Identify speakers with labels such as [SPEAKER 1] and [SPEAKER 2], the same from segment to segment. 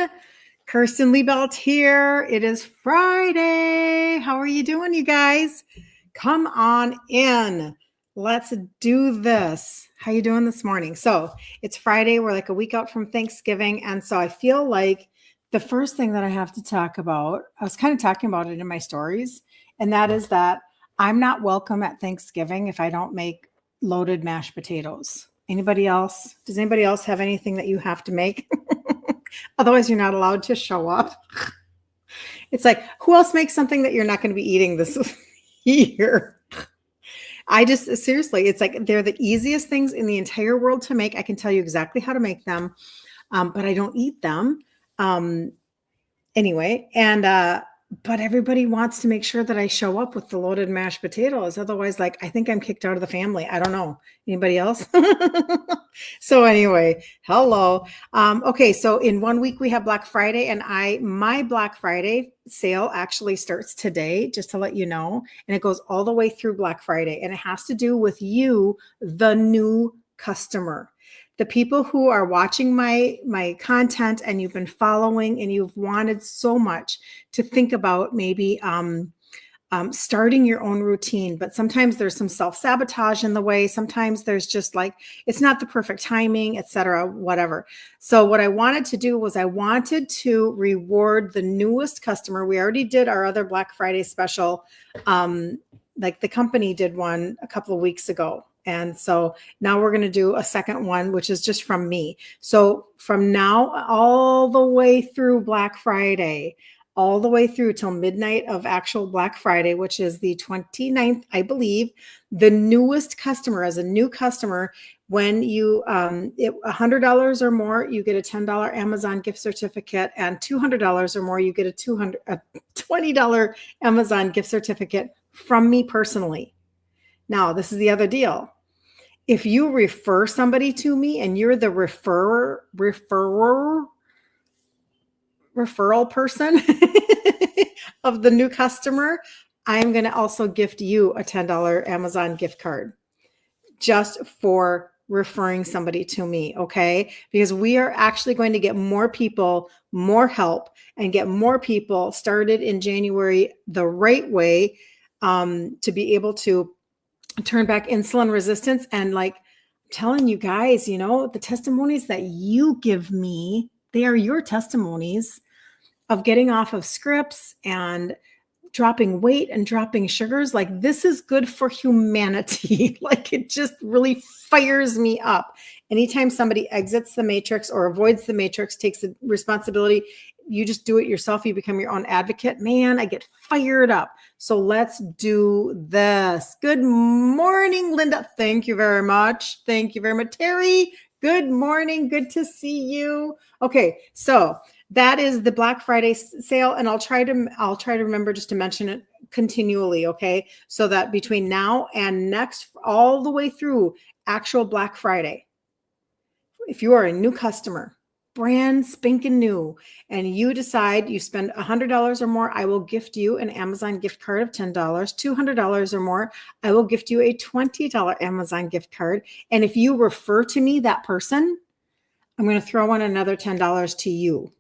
[SPEAKER 1] everyone. Kirsten Liebelt here. It is Friday. How are you doing, you guys? Come on in. Let's do this. How you doing this morning? So it's Friday. We're like a week out from Thanksgiving. And so I feel like the first thing that I have to talk about, I was kind of talking about it in my stories, and that is that I'm not welcome at Thanksgiving if I don't make loaded mashed potatoes. Anybody else? Does anybody else have anything that you have to make? Otherwise, you're not allowed to show up. It's like, who else makes something that you're not going to be eating this year? Seriously, it's like they're the easiest things in the entire world to make. I can tell you exactly how to make them, but I don't eat them. Anyway, but everybody wants to make sure that I show up with the loaded mashed potatoes. Otherwise, like, I think I'm kicked out of the family. I don't know. Anybody else? So anyway, hello. Okay, so in 1 week we have Black Friday, and my Black Friday sale actually starts today, just to let you know, and it goes all the way through Black Friday, and it has to do with you, the new customer. The people who are watching my content and you've been following and you've wanted so much to think about maybe starting your own routine, but sometimes there's some self-sabotage in the way. Sometimes there's just like, it's not the perfect timing, etc., whatever. So what I wanted to do was I wanted to reward the newest customer. We already did our other Black Friday special. Like the company did one a couple of weeks ago. And so now we're going to do a second one, which is just from me. So from now all the way through Black Friday, all the way through till midnight of actual Black Friday, which is the 29th, I believe, the newest customer, as a new customer, when you $100 or more, you get a $10 Amazon gift certificate, and $200 or more, you get a $20 Amazon gift certificate from me personally. Now, this is the other deal. If you refer somebody to me and you're the referral person of the new customer, I'm going to also gift you a $10 Amazon gift card just for referring somebody to me, okay? Because we are actually going to get more people, more help, and get more people started in January the right way to be able to turn back insulin resistance. And like I'm telling you guys, you know, the testimonies that you give me, they are your testimonies of getting off of scripts and dropping weight and dropping sugars. Like, this is good for humanity. Like, it just really fires me up. Anytime somebody exits the matrix or avoids the matrix, takes the responsibility, you just do it yourself, you become your own advocate, man, I get fired up. So let's do this. Good morning, Linda. Thank you very much. Thank you very much. Terry, good morning. Good to see you. Okay, so that is the Black Friday sale, and I'll try to remember just to mention it continually, okay? So that between now and next, all the way through actual Black Friday, if you are a new customer, brand spanking new, and you decide you spend $100 or more, I will gift you an Amazon gift card of $10. $200 or more, I will gift you a $20 Amazon gift card. And if you refer to me, that person, I'm going to throw in another $10 to you.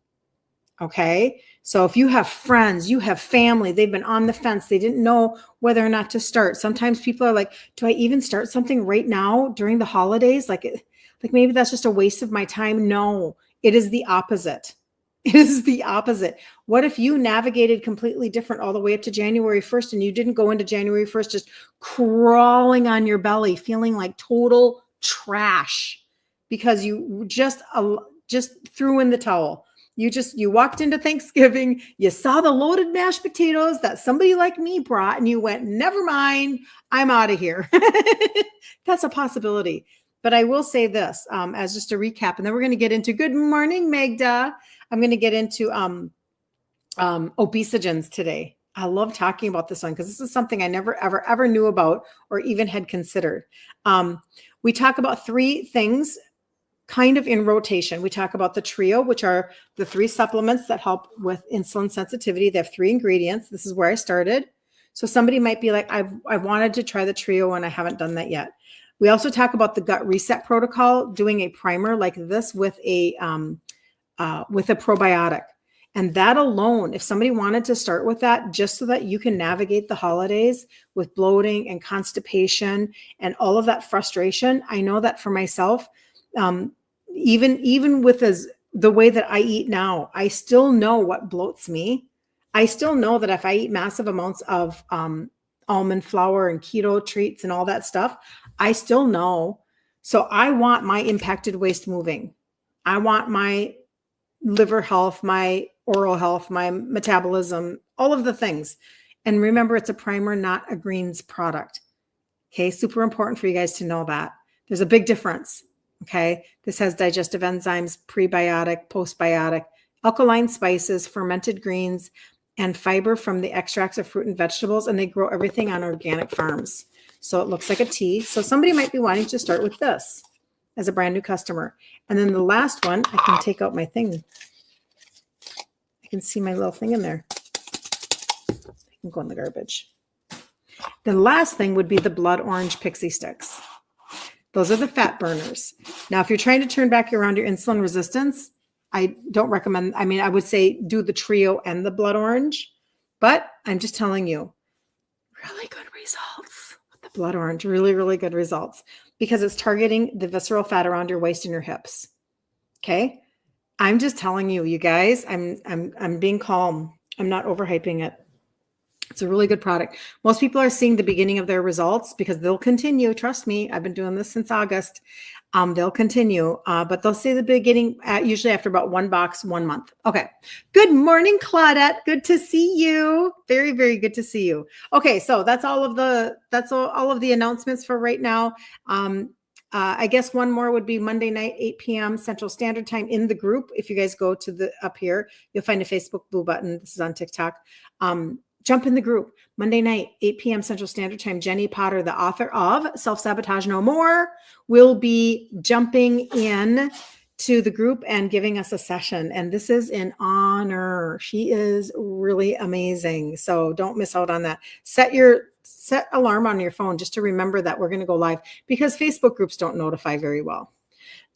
[SPEAKER 1] Okay. So if you have friends, you have family, they've been on the fence, they didn't know whether or not to start. Sometimes people are like, do I even start something right now during the holidays? Like maybe that's just a waste of my time. No, it is the opposite. It is the opposite. What if you navigated completely different all the way up to January 1st and you didn't go into January 1st just crawling on your belly, feeling like total trash because you just threw in the towel. You walked into Thanksgiving, you saw the loaded mashed potatoes that somebody like me brought, and you went, never mind, I'm out of here. That's a possibility. But I will say this as just a recap, and then we're going to get into good morning, Magda. I'm going to get into Obesogens today. I love talking about this one because this is something I never, ever knew about or even had considered. We talk about three things kind of in rotation. We talk about the trio, which are the 3 supplements that help with insulin sensitivity. They have 3 ingredients. This is where I started. So somebody might be like, I wanted to try the trio and I haven't done that yet. We also talk about the gut reset protocol, doing a primer like this with a with a probiotic. And that alone, if somebody wanted to start with that, just so that you can navigate the holidays with bloating and constipation and all of that frustration, I know that for myself, even with the way that I eat now, I still know what bloats me. I still know that if I eat massive amounts of almond flour and keto treats and all that stuff, I still know. So I want my impacted waste moving. I want my liver health, my oral health, my metabolism, all of the things. And remember, it's a primer, not a greens product. Okay. Super important for you guys to know that. There's a big difference. Okay. This has digestive enzymes, prebiotic, postbiotic, alkaline spices, fermented greens, and fiber from the extracts of fruit and vegetables. And they grow everything on organic farms. So it looks like a tea. So somebody might be wanting to start with this as a brand new customer. And then the last one, I can take out my thing. I can see my little thing in there. I can go in the garbage. The last thing would be the blood orange pixie sticks. Those are the fat burners. Now, if you're trying to turn back around your insulin resistance, I don't recommend, I would say do the trio and the blood orange, but I'm just telling you, really good results with the blood orange, really, really good results because it's targeting the visceral fat around your waist and your hips. Okay. I'm just telling you, you guys, I'm being calm. I'm not overhyping it. It's a really good product. Most people are seeing the beginning of their results because they'll continue. Trust me, I've been doing this since August. They'll continue, but they'll see the beginning usually after about 1 box, 1 month. Okay. Good morning, Claudette. Good to see you. Very, very good to see you. Okay. So that's all of the announcements for right now. I guess one more would be Monday night, 8 p.m. Central Standard Time in the group. If you guys go to the up here, you'll find a Facebook blue button. This is on TikTok. Jump in the group Monday night, 8 p.m. Central Standard Time. Jenny Potter, the author of Self-Sabotage No More, will be jumping in to the group and giving us a session. And this is an honor. She is really amazing. So don't miss out on that. Set alarm on your phone just to remember that we're going to go live because Facebook groups don't notify very well.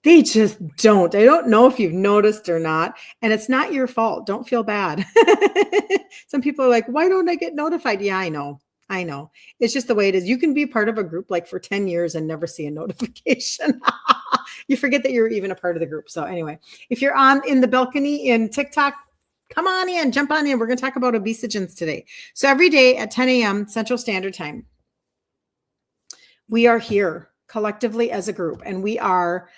[SPEAKER 1] They just don't. I don't know if you've noticed or not. And it's not your fault. Don't feel bad. Some people are like, why don't I get notified? Yeah, I know. It's just the way it is. You can be part of a group like for 10 years and never see a notification. You forget that you're even a part of the group. So anyway, if you're in the balcony in TikTok, come on in, jump on in. We're going to talk about obesogens today. So every day at 10 a.m. Central Standard Time, we are here collectively as a group and we are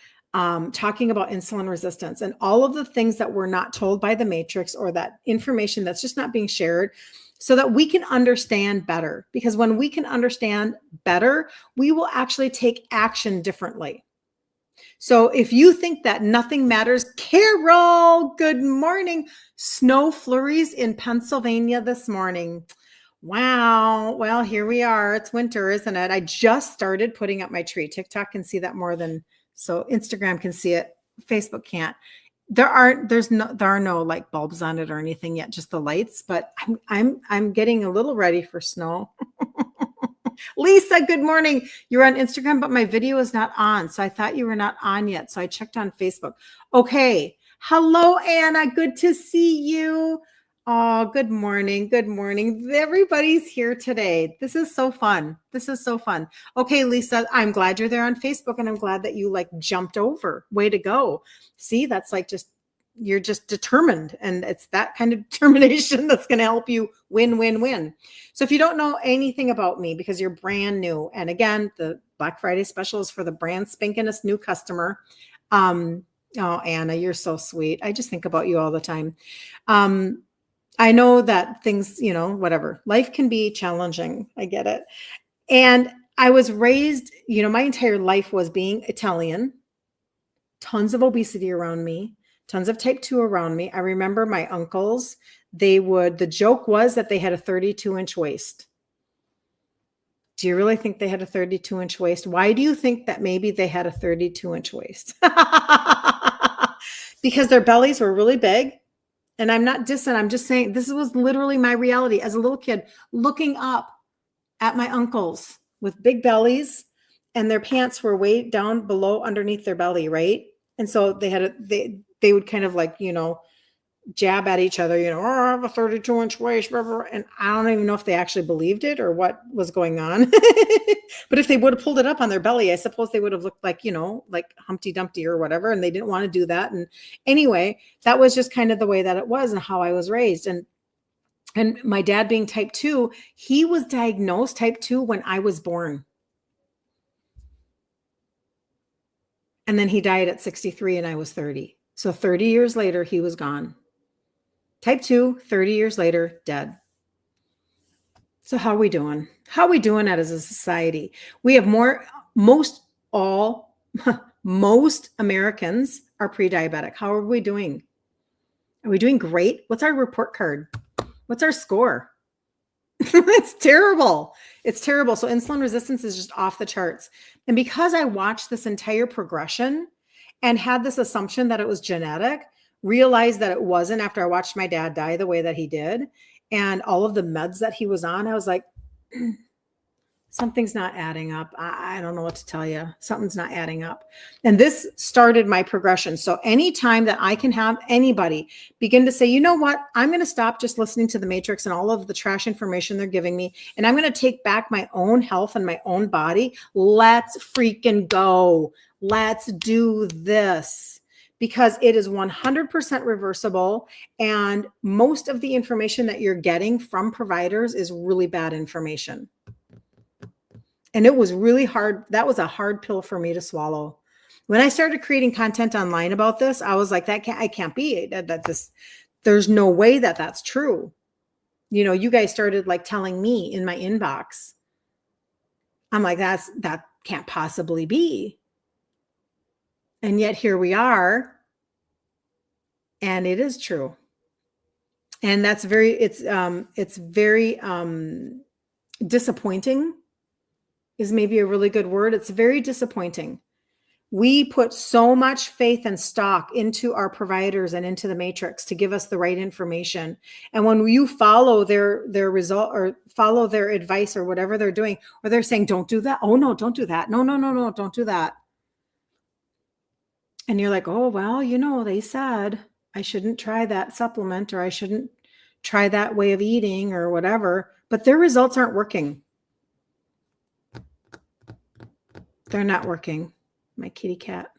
[SPEAKER 1] talking about insulin resistance and all of the things that we're not told by the matrix or that information that's just not being shared so that we can understand better. Because when we can understand better, we will actually take action differently. So if you think that nothing matters, Carol, good morning. Snow flurries in Pennsylvania this morning. Wow. Well, here we are. It's winter, isn't it? I just started putting up my tree. TikTok can see that more than so Instagram can see it. Facebook can't. There are no like bulbs on it or anything yet, just the lights, but I'm getting a little ready for snow. Lisa, good morning. You're on Instagram, but my video is not on. So I thought you were not on yet. So I checked on Facebook. Okay. Hello, Anna. Good to see you. Oh, good morning. Good morning. Everybody's here today. This is so fun. Okay, Lisa, I'm glad you're there on Facebook and I'm glad that you like jumped over. Way to go. See, that's like you're just determined and it's that kind of determination that's going to help you win. So if you don't know anything about me because you're brand new, and again, the Black Friday special is for the brand spankinest new customer. Oh, Anna, you're so sweet. I just think about you all the time. I know that things, whatever, life can be challenging. I get it. And I was raised, my entire life was being Italian, tons of obesity around me, tons of type 2 around me. I remember my uncles, the joke was that they had a 32-inch waist. Do you really think they had a 32-inch waist? Why do you think that maybe they had a 32-inch waist? Because their bellies were really big. And I'm not dissing. I'm just saying this was literally my reality as a little kid, looking up at my uncles with big bellies and their pants were way down below underneath their belly, right? And so they they would kind of like, jab at each other, oh, I have a 32-inch waist, blah, blah, blah. And I don't even know if they actually believed it or what was going on. But if they would have pulled it up on their belly, I suppose they would have looked like, like Humpty Dumpty or whatever. And they didn't want to do that. And anyway, that was just kind of the way that it was and how I was raised. And my dad being type 2, he was diagnosed type 2 when I was born. And then he died at 63 and I was 30. So 30 years later, he was gone. Type 2, 30 years later, dead. So how are we doing? How are we doing as a society? We have most Americans are pre-diabetic. How are we doing? Are we doing great? What's our report card? What's our score? It's terrible. It's terrible. So insulin resistance is just off the charts. And because I watched this entire progression and had this assumption that it was genetic, realized that it wasn't after I watched my dad die the way that he did and all of the meds that he was on, I was like, something's not adding up. I don't know what to tell you. Something's not adding up. And this started my progression. So anytime that I can have anybody begin to say, you know what, I'm going to stop just listening to the matrix and all of the trash information they're giving me. And I'm going to take back my own health and my own body. Let's freaking go. Let's do this. Because it is 100% reversible. And most of the information that you're getting from providers is really bad information. And it was really hard. That was a hard pill for me to swallow. When I started creating content online about this, I was like, I can't be there's no way that that's true. You guys started like telling me in my inbox. I'm like, that can't possibly be. And yet here we are. And it is true. And it's very disappointing is maybe a really good word. It's very disappointing. We put so much faith and stock into our providers and into the matrix to give us the right information. And when you follow their result or follow their advice or whatever they're doing, or they're saying, don't do that. Oh no, don't do that. No, don't do that. And you're like, oh, well, they said I shouldn't try that supplement or I shouldn't try that way of eating or whatever, but their results aren't working. They're not working. My kitty cat.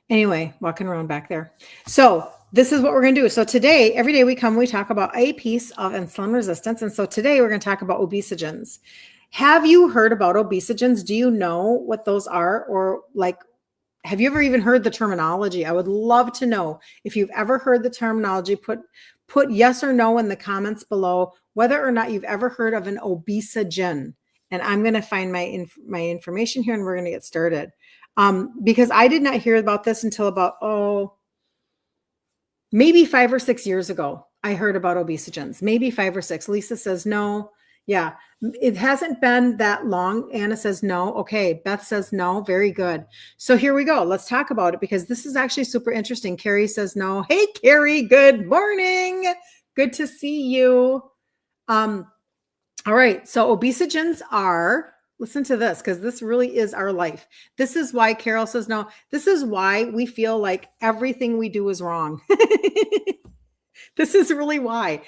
[SPEAKER 1] Anyway, walking around back there. So this is what we're going to do. So today, every day we talk about a piece of insulin resistance. And so today we're going to talk about obesogens. Have you heard about obesogens? Do you know what those are? Or have you ever even heard the terminology? I would love to know if you've ever heard the terminology. Put yes or no in the comments below, whether or not you've ever heard of an obesogen. And I'm going to find my information here and we're going to get started. Because I did not hear about this until about, maybe 5 or 6 years ago. I heard about obesogens, maybe 5 or 6. Lisa says no. Yeah, it hasn't been that long. Anna says no. Okay, Beth says no. Very good. So here we go. Let's talk about it because this is actually super interesting. Carrie says no. Hey, Carrie, good morning. Good to see you. All right. So obesogens are, listen to this, because this really is our life. This is why Carol says no. This is why we feel like everything we do is wrong. This is really why.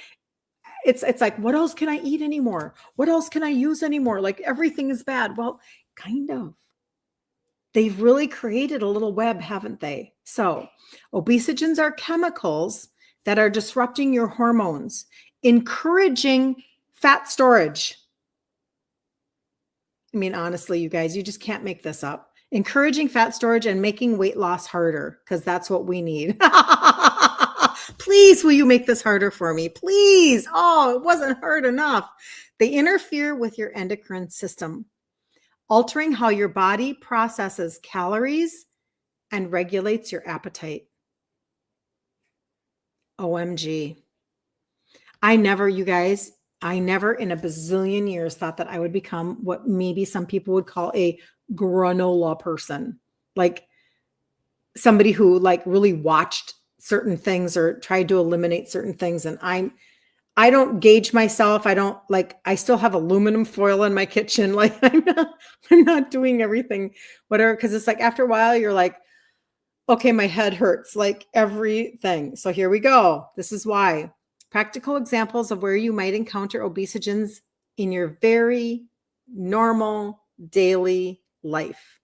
[SPEAKER 1] It's like, what else can I eat anymore? What else can I use anymore? Like everything is bad. Well, kind of. They've really created a little web, haven't they? So obesogens are chemicals that are disrupting your hormones, encouraging fat storage. I mean, honestly, you guys, you just can't make this up. Encouraging fat storage and making weight loss harder because that's what we need. Please, will you make this harder for me? Please. Oh, it wasn't hard enough. They interfere with your endocrine system, altering how your body processes calories and regulates your appetite. OMG. I never in a bazillion years thought that I would become what maybe some people would call a granola person. Like somebody who really watched certain things or tried to eliminate certain things. And I don't gauge myself. I still have aluminum foil in my kitchen. I'm not doing everything, whatever. Cause it's like, after a while you're like, Okay, my head hurts like everything. So here we go. This is why. Practical examples of where you might encounter obesogens in your very normal daily life.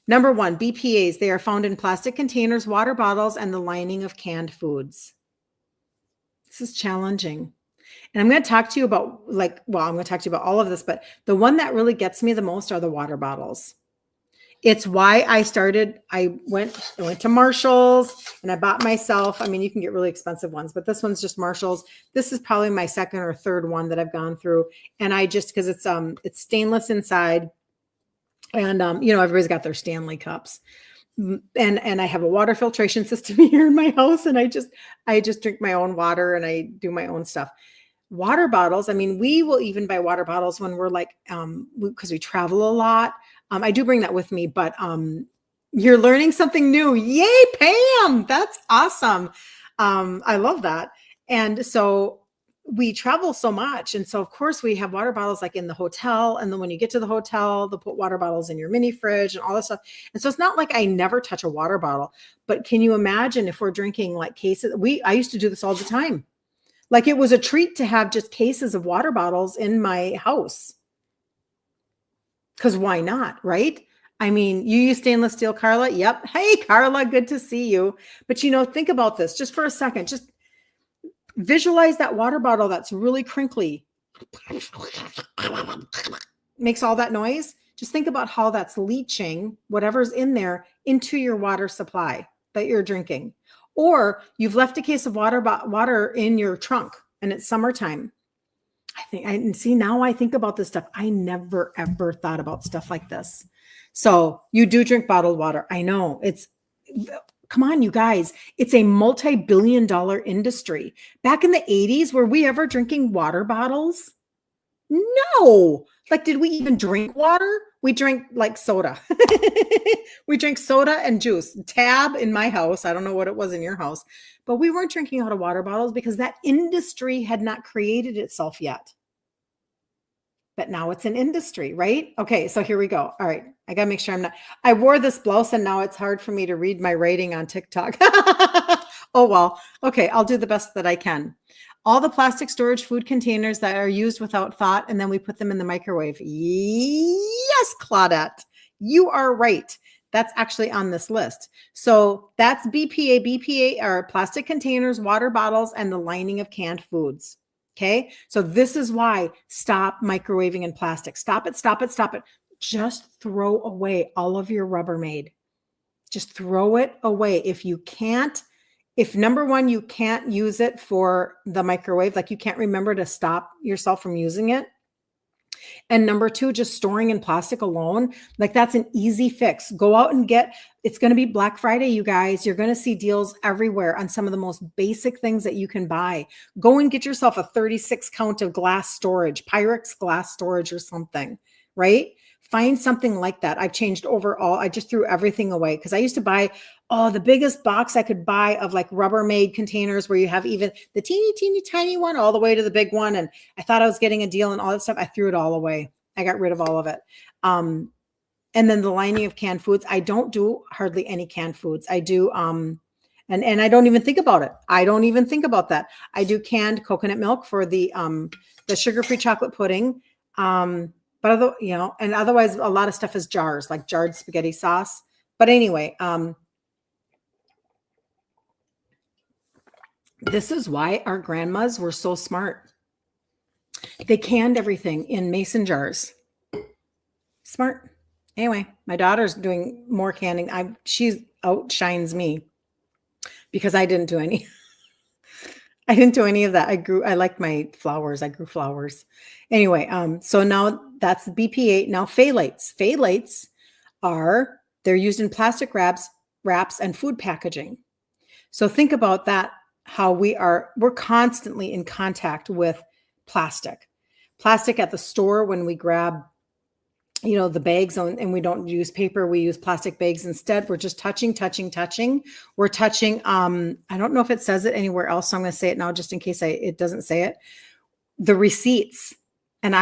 [SPEAKER 1] Number one, BPAs. They are found in plastic containers, water bottles, and the lining of canned foods. This is challenging. And I'm going to talk to you about I'm going to talk to you about all of this, but the one that really gets me the most are the water bottles. It's why I went to Marshall's and I bought myself, I mean, you can get really expensive ones, but this one's just Marshall's. This is probably my second or third one that I've gone through. And I just, cause it's stainless inside and, everybody's got their Stanley cups and I have a water filtration system here in my house. And I just drink my own water and I do my own stuff. Water bottles. I mean, we will even buy water bottles when we're like, because we travel a lot. I do bring that with me, but you're learning something new. Yay, Pam. That's awesome. I love that. And so we travel so much. And so of course we have water bottles like in the hotel. And then when you get to the hotel, they'll put water bottles in your mini fridge and all this stuff. And so it's not like I never touch a water bottle, but can you imagine if we're drinking like cases? I used to do this all the time. Like it was a treat to have just cases of water bottles in my house. Because why not, right? I mean, you use stainless steel, Carla? Yep. Hey, Carla, good to see you. But think about this just for a second. Just visualize that water bottle that's really crinkly. Makes all that noise. Just think about how that's leaching whatever's in there into your water supply that you're drinking. Or you've left a case of water in your trunk and it's summertime. Now I think about this stuff. I never, ever thought about stuff like this. So you do drink bottled water. I know come on, you guys. It's a multi-billion-dollar industry. Back in the 80s, were we ever drinking water bottles? No. Like, did we even drink water? We drank like soda. We drank soda and juice. Tab in my house. I don't know what it was in your house, but we weren't drinking out of water bottles because that industry had not created itself yet. But now it's an industry, right? Okay, so here we go. All right, I gotta make sure I wore this blouse and now it's hard for me to read my writing on TikTok. Oh, well, okay, I'll do the best that I can. All the plastic storage food containers that are used without thought, and then we put them in the microwave. Yes, Claudette, you are right. That's actually on this list. So that's BPA. BPA are plastic containers, water bottles, and the lining of canned foods. Okay. So this is why stop microwaving in plastic. Stop it, stop it, stop it. Just throw away all of your Rubbermaid. Just throw it away. If number one, you can't use it for the microwave, like you can't remember to stop yourself from using it. And number two, just storing in plastic alone, like that's an easy fix. Go out and it's going to be Black Friday, you guys. You're going to see deals everywhere on some of the most basic things that you can buy. Go and get yourself a 36 count of glass storage, Pyrex glass storage or something, right? Find something like that. I've changed overall. I just threw everything away because I used to buy the biggest box I could buy of like Rubbermaid containers where you have even the teeny tiny one all the way to the big one. And I thought I was getting a deal and all that stuff. I threw it all away. I got rid of all of it. And then the lining of canned foods. I don't do hardly any canned foods. I do, and I don't even think about it. I don't even think about that. I do canned coconut milk for the sugar-free chocolate pudding. But and otherwise a lot of stuff is jars, like jarred spaghetti sauce. But anyway, this is why our grandmas were so smart. They canned everything in mason jars. Smart. Anyway, my daughter's doing more canning. She outshines me because I didn't do any. I didn't do any of that. I liked my flowers. I grew flowers. Anyway, so now that's BPA. Now phthalates. Phthalates they're used in plastic wraps and food packaging. So think about that, how we're constantly in contact with plastic. Plastic at the store when we grab the bags and we don't use paper, we use plastic bags instead. We're just touching. We're touching, I don't know if it says it anywhere else, so I'm going to say it now just in case it doesn't say it. The receipts. And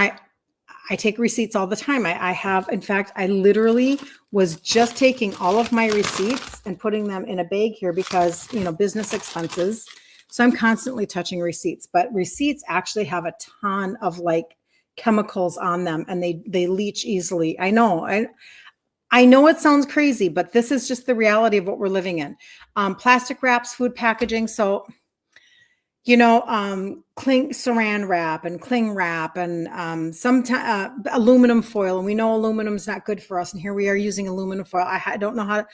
[SPEAKER 1] I take receipts all the time. I have, in fact, I literally was just taking all of my receipts and putting them in a bag here because, business expenses. So I'm constantly touching receipts, but receipts actually have a ton of like chemicals on them and they leach easily. I know. I know it sounds crazy, but this is just the reality of what we're living in. Plastic wraps, food packaging. So cling saran wrap and cling wrap and sometimes aluminum foil. And we know aluminum is not good for us. And here we are using aluminum foil. I don't know how to,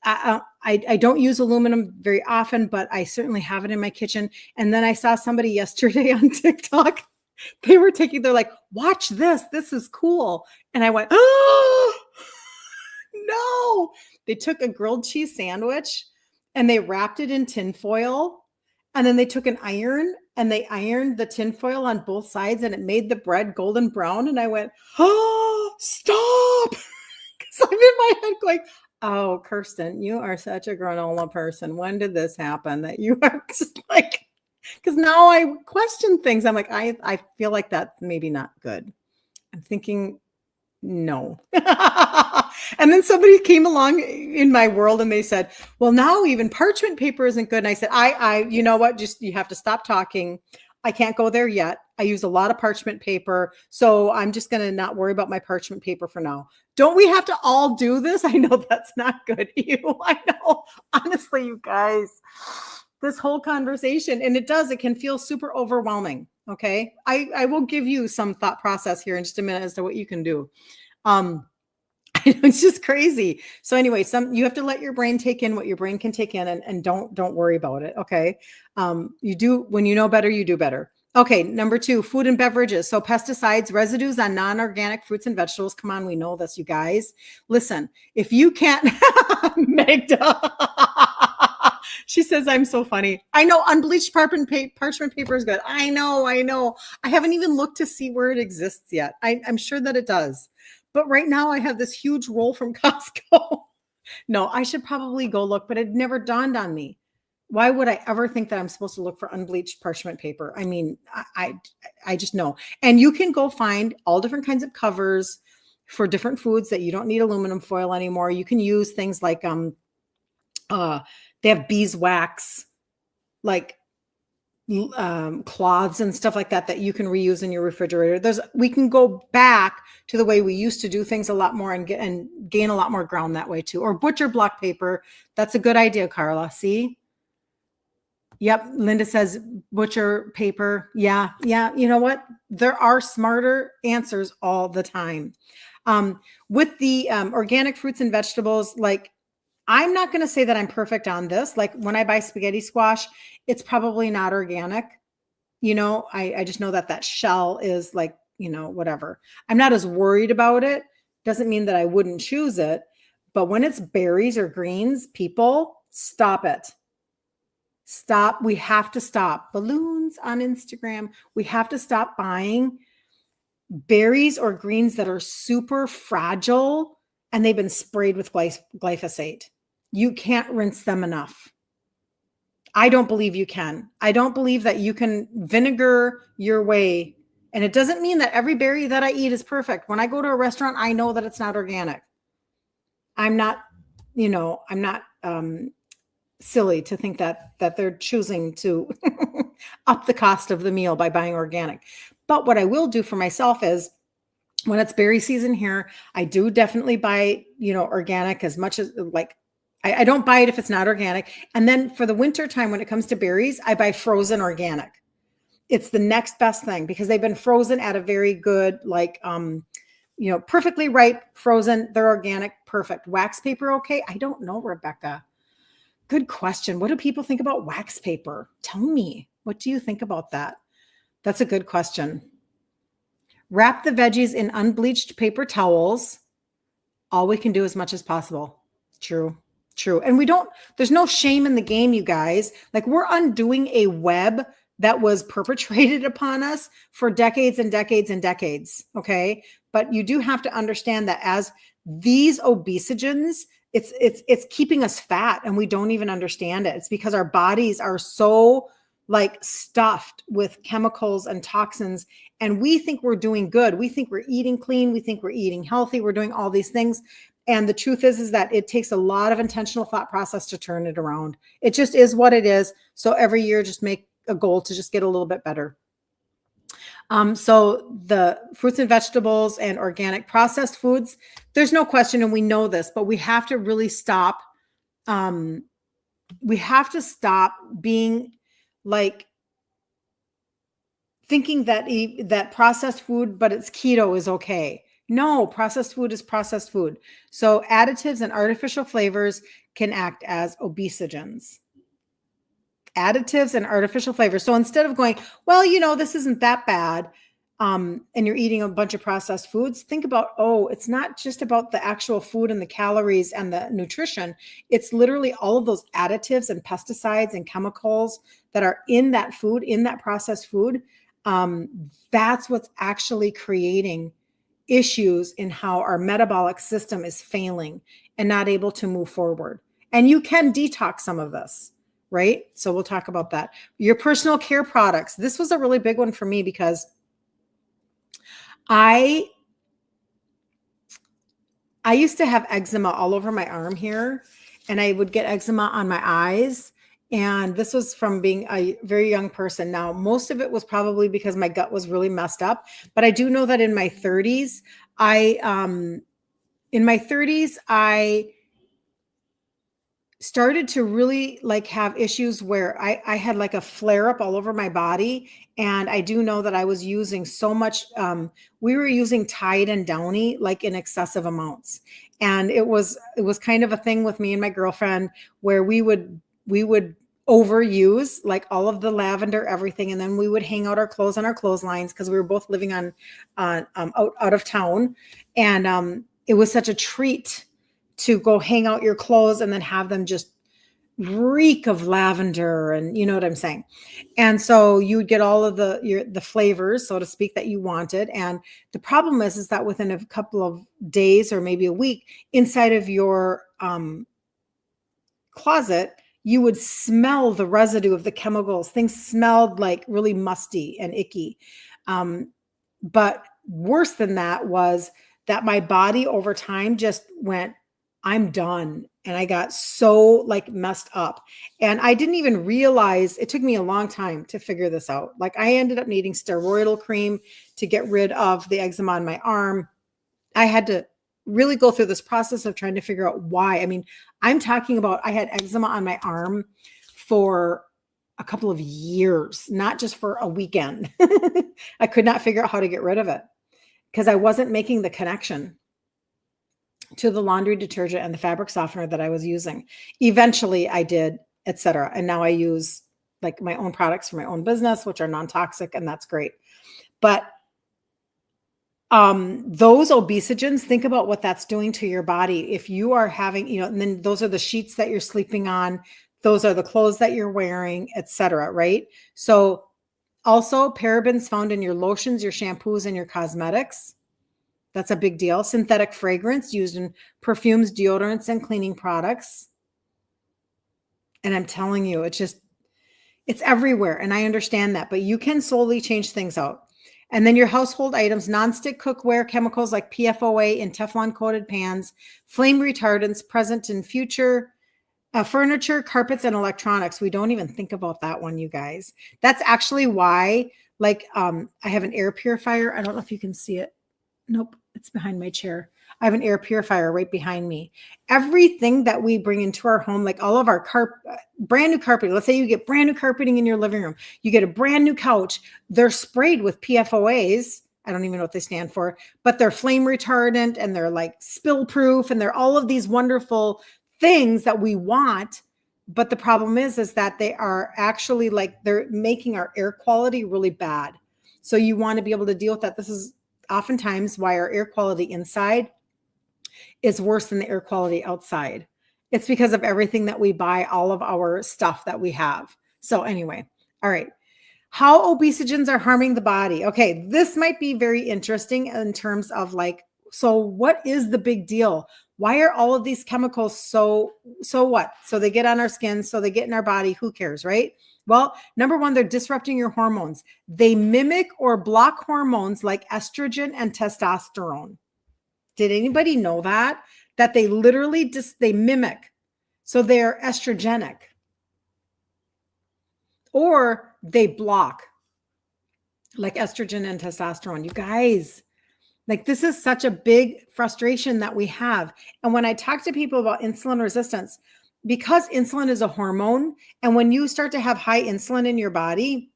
[SPEAKER 1] I don't use aluminum very often, but I certainly have it in my kitchen. And then I saw somebody yesterday on TikTok. They're like, watch this. This is cool. And I went, oh, no. They took a grilled cheese sandwich and they wrapped it in tin foil. And then they took an iron and they ironed the tin foil on both sides and it made the bread golden brown. And I went, oh, stop. Because I'm in my head going, oh, Kirsten, you are such a granola person. When did this happen that you are just like, because now I question things. I'm like, I feel like that's maybe not good. I'm thinking, no. And then somebody came along in my world and they said, well, now even parchment paper isn't good. And I said, you know what? Just, you have to stop talking. I can't go there yet. I use a lot of parchment paper. So I'm just going to not worry about my parchment paper for now. Don't we have to all do this? I know that's not good. I know. Honestly, you guys, this whole conversation, and it can feel super overwhelming. Okay. I will give you some thought process here in just a minute as to what you can do. It's just crazy. So anyway, you have to let your brain take in what your brain can take in and don't worry about it. Okay. You do, when you know better, you do better. Okay. Number 2, food and beverages. So pesticides, residues on non-organic fruits and vegetables. Come on. We know this, you guys. Listen, if you can't, Magda, she says, I'm so funny. I know unbleached parchment paper is good. I know. I haven't even looked to see where it exists yet. I'm sure that it does. But right now I have this huge roll from Costco. No, I should probably go look, but it never dawned on me. Why would I ever think that I'm supposed to look for unbleached parchment paper? I mean, I just know. And you can go find all different kinds of covers for different foods that you don't need aluminum foil anymore. You can use things like, they have beeswax, like cloths and stuff like that you can reuse in your refrigerator. We can go back to the way we used to do things a lot more and gain a lot more ground that way too. Or butcher block paper. That's a good idea, Carla. See? Yep. Linda says butcher paper. Yeah. You know what? There are smarter answers all the time. With the organic fruits and vegetables, like, I'm not going to say that I'm perfect on this. Like when I buy spaghetti squash, it's probably not organic. I just know that shell is like, whatever. I'm not as worried about it. Doesn't mean that I wouldn't choose it. But when it's berries or greens, people, stop it. Stop. We have to stop. Balloons on Instagram. We have to stop buying berries or greens that are super fragile and they've been sprayed with glyphosate. You can't rinse them enough. I don't believe you can. I don't believe that you can vinegar your way. And it doesn't mean that every berry that I eat is perfect. When I go to a restaurant, I know that it's not organic. I'm not silly to think that they're choosing to up the cost of the meal by buying organic. But what I will do for myself is, when it's berry season here, I do definitely buy, organic as much as like, I don't buy it if it's not organic. And then for the winter time, when it comes to berries, I buy frozen organic. It's the next best thing because they've been frozen at a very good, like, perfectly ripe, frozen. They're organic. Perfect. Wax paper. Okay. I don't know, Rebecca. Good question. What do people think about wax paper? Tell me, what do you think about that? That's a good question. Wrap the veggies in unbleached paper towels. All we can do as much as possible. True. And there's no shame in the game, you guys. Like, we're undoing a web that was perpetrated upon us for decades and decades and decades. Okay. But you do have to understand that as these obesogens, it's keeping us fat and we don't even understand it. It's because our bodies are so like stuffed with chemicals and toxins. And we think we're doing good. We think we're eating clean. We think we're eating healthy. We're doing all these things. And the truth is that it takes a lot of intentional thought process to turn it around. It just is what it is. So every year, just make a goal to just get a little bit better. So the fruits and vegetables and organic processed foods, there's no question, and we know this, but we have to really stop. We have to stop being like thinking that that processed food, but it's keto is okay. No, processed food is processed food. So additives and artificial flavors can act as obesogens. Additives and artificial flavors. So instead of going, well, this isn't that bad, and you're eating a bunch of processed foods, think about, it's not just about the actual food and the calories and the nutrition. It's literally all of those additives and pesticides and chemicals that are in that food, in that processed food. That's what's actually creating issues in how our metabolic system is failing and not able to move forward. And you can detox some of this. Right? So we'll talk about that. Your personal care products. This was a really big one for me because I used to have eczema all over my arm here, and I would get eczema on my eyes. And this was from being a very young person. Now, most of it was probably because my gut was really messed up. But I do know that in my 30s, I started to really like have issues where I had like a flare up all over my body. And I do know that I was using so much, we were using Tide and Downy like in excessive amounts. And it was kind of a thing with me and my girlfriend where we would overuse like all of the lavender, everything. And then we would hang out our clothes on our clotheslines because we were both living out of town. And it was such a treat to go hang out your clothes and then have them just reek of lavender, and you know what I'm saying. And so you would get all of the flavors, so to speak, that you wanted. And the problem is that within a couple of days or maybe a week, inside of your closet, you would smell the residue of the chemicals. Things smelled like really musty and icky. But worse than that was that my body over time just went, I'm done. And I got so like messed up. And I didn't even realize, it took me a long time to figure this out. Like I ended up needing steroidal cream to get rid of the eczema on my arm. I had to really go through this process of trying to figure out why. I mean, I'm talking about, I had eczema on my arm for a couple of years, not just for a weekend. I could not figure out how to get rid of it because I wasn't making the connection to the laundry detergent and the fabric softener that I was using. Eventually I did, etc. And now I use like my own products for my own business, which are non-toxic, and that's great. But those obesogens, think about what that's doing to your body. If you are having, and then those are the sheets that you're sleeping on, those are the clothes that you're wearing, etc. Right? So also parabens found in your lotions, your shampoos, and your cosmetics. That's a big deal. Synthetic fragrance used in perfumes, deodorants, and cleaning products. And I'm telling you, it's everywhere. And I understand that, but you can slowly change things out. And then your household items, nonstick cookware, chemicals like PFOA in Teflon coated pans, flame retardants present in future, furniture, carpets, and electronics. We don't even think about that one, you guys. That's actually why, like, I have an air purifier. I don't know if you can see it. Nope, it's behind my chair. I have an air purifier right behind me. Everything that we bring into our home, like all of our brand new carpeting, let's say you get brand new carpeting in your living room, you get a brand new couch, they're sprayed with PFOAs. I don't even know what they stand for, but they're flame retardant and they're like spill proof and they're all of these wonderful things that we want. But the problem is that they are actually like, they're making our air quality really bad. So you want to be able to deal with that. This is oftentimes why our air quality inside is worse than the air quality outside. It's because of everything that we buy, all of our stuff that we have. So anyway, all right. How obesogens are harming the body. Okay, this might be very interesting in terms of like, so what is the big deal? Why are all of these chemicals so what? So they get on our skin, so they get in our body, who cares, right? Well, number one, they're disrupting your hormones. They mimic or block hormones like estrogen and testosterone. Did anybody know that? That they literally they mimic. So they're estrogenic or they block like estrogen and testosterone. You guys, like this is such a big frustration that we have. And when I talk to people about insulin resistance, because insulin is a hormone, and when you start to have high insulin in your body,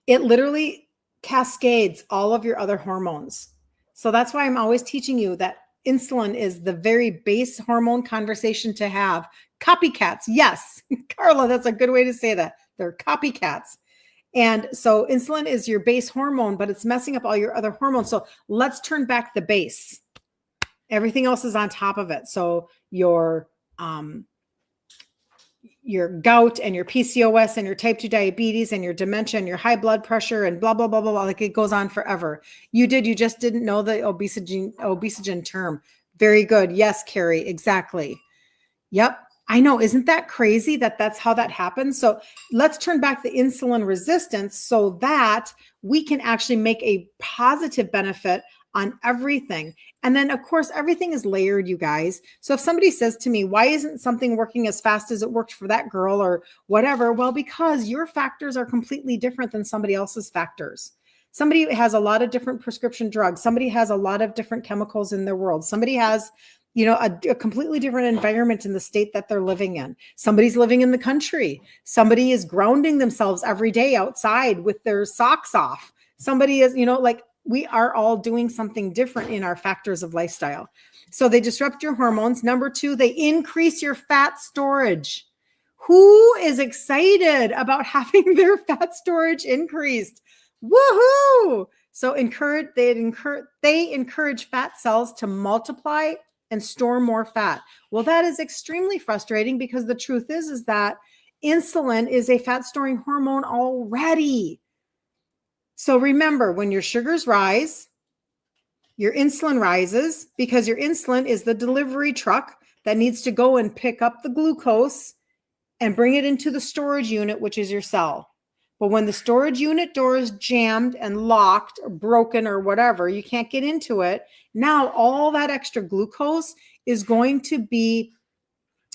[SPEAKER 1] it literally cascades all of your other hormones. So that's why I'm always teaching you that insulin is the very base hormone conversation to have. Copycats. Yes, Carla, that's a good way to say that. They're copycats. And so insulin is your base hormone, but it's messing up all your other hormones. So let's turn back the base. Everything else is on top of it. So your gout and your PCOS and your type 2 diabetes and your dementia and your high blood pressure and blah, blah, blah, blah, blah. Like it goes on forever. You just didn't know the obesogen term. Very good. Yes, Carrie, exactly. Yep. I know. Isn't that crazy that that's how that happens? So let's turn back the insulin resistance so that we can actually make a positive benefit on everything. And then of course, everything is layered, you guys. So if somebody says to me, why isn't something working as fast as it worked for that girl or whatever? Well, because your factors are completely different than somebody else's factors. Somebody has a lot of different prescription drugs. Somebody has a lot of different chemicals in their world. Somebody has a completely different environment in the state that they're living in. Somebody's living in the country. Somebody is grounding themselves every day outside with their socks off. Somebody is, like we are all doing something different in our factors of lifestyle. So they disrupt your hormones. Number two, they increase your fat storage. Who is excited about having their fat storage increased? Woohoo! So they encourage fat cells to multiply and store more fat. Well, that is extremely frustrating because the truth is that insulin is a fat storing hormone already. So remember, when your sugars rise, your insulin rises because your insulin is the delivery truck that needs to go and pick up the glucose and bring it into the storage unit, which is your cell. But when the storage unit door is jammed and locked or broken or whatever, you can't get into it. Now all that extra glucose is going to be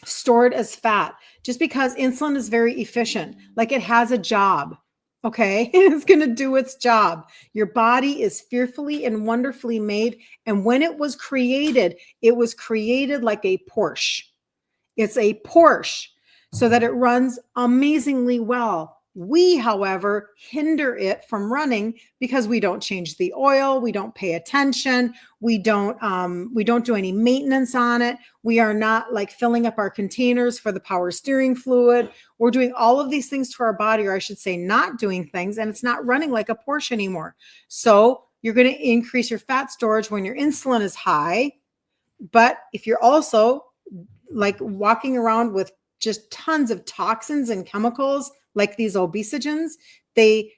[SPEAKER 1] stored as fat just because insulin is very efficient. Like it has a job. Okay. It's going to do its job. Your body is fearfully and wonderfully made. And when it was created like a Porsche. It's a Porsche so that it runs amazingly well. We, however, hinder it from running because we don't change the oil, we don't pay attention, we don't do any maintenance on it. We are not like filling up our containers for the power steering fluid. We're doing all of these things to our body, or I should say not doing things, and it's not running like a Porsche anymore. So you're going to increase your fat storage when your insulin is high. But if you're also like walking around with just tons of toxins and chemicals like these obesogens, they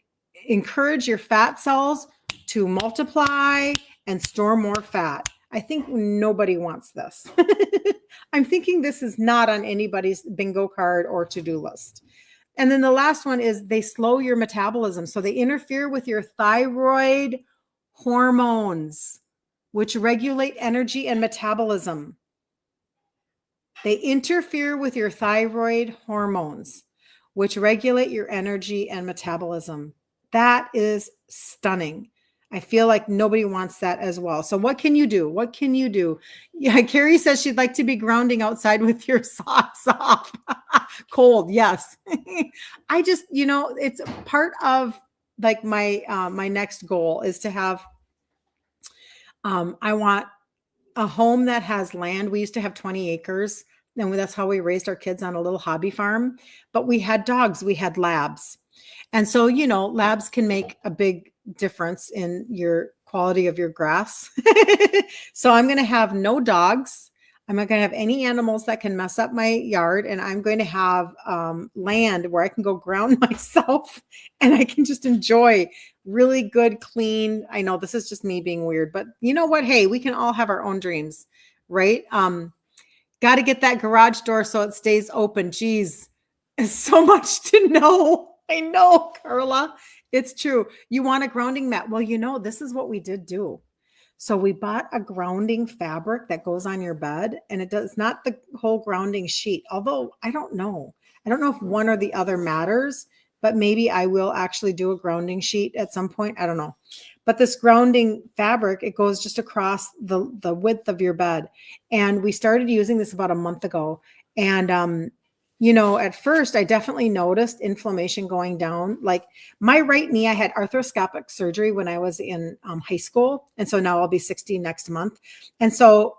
[SPEAKER 1] encourage your fat cells to multiply and store more fat. I think nobody wants this. I'm thinking this is not on anybody's bingo card or to-do list. And then the last one is they slow your metabolism. So they interfere with your thyroid hormones, which regulate energy and metabolism. They interfere with your thyroid hormones, which regulate your energy and metabolism. That is stunning. I feel like nobody wants that as well. So what can you do? What can you do? Yeah, Carrie says she'd like to be grounding outside with your socks off. Cold, yes. I just, it's part of like my my next goal is to have, I want a home that has land. We used to have 20 acres. And that's how we raised our kids on a little hobby farm. But we had dogs, we had labs. And so, labs can make a big difference in your quality of your grass. So I'm going to have no dogs. I'm not going to have any animals that can mess up my yard. And I'm going to have land where I can go ground myself and I can just enjoy really good, clean. I know this is just me being weird, but you know what? Hey, we can all have our own dreams, right? Got to get that garage door so it stays open. Geez, It's so much to know. I know, Carla. It's true. You want a grounding mat. Well, this is what we did do. So we bought a grounding fabric that goes on your bed, and it does not the whole grounding sheet. Although I don't know. I don't know if one or the other matters, but maybe I will actually do a grounding sheet at some point. I don't know. But this grounding fabric, it goes just across the width of your bed. And we started using this about a month ago. And at first I definitely noticed inflammation going down. Like my right knee, I had arthroscopic surgery when I was in high school. And so now I'll be 60 next month. And so,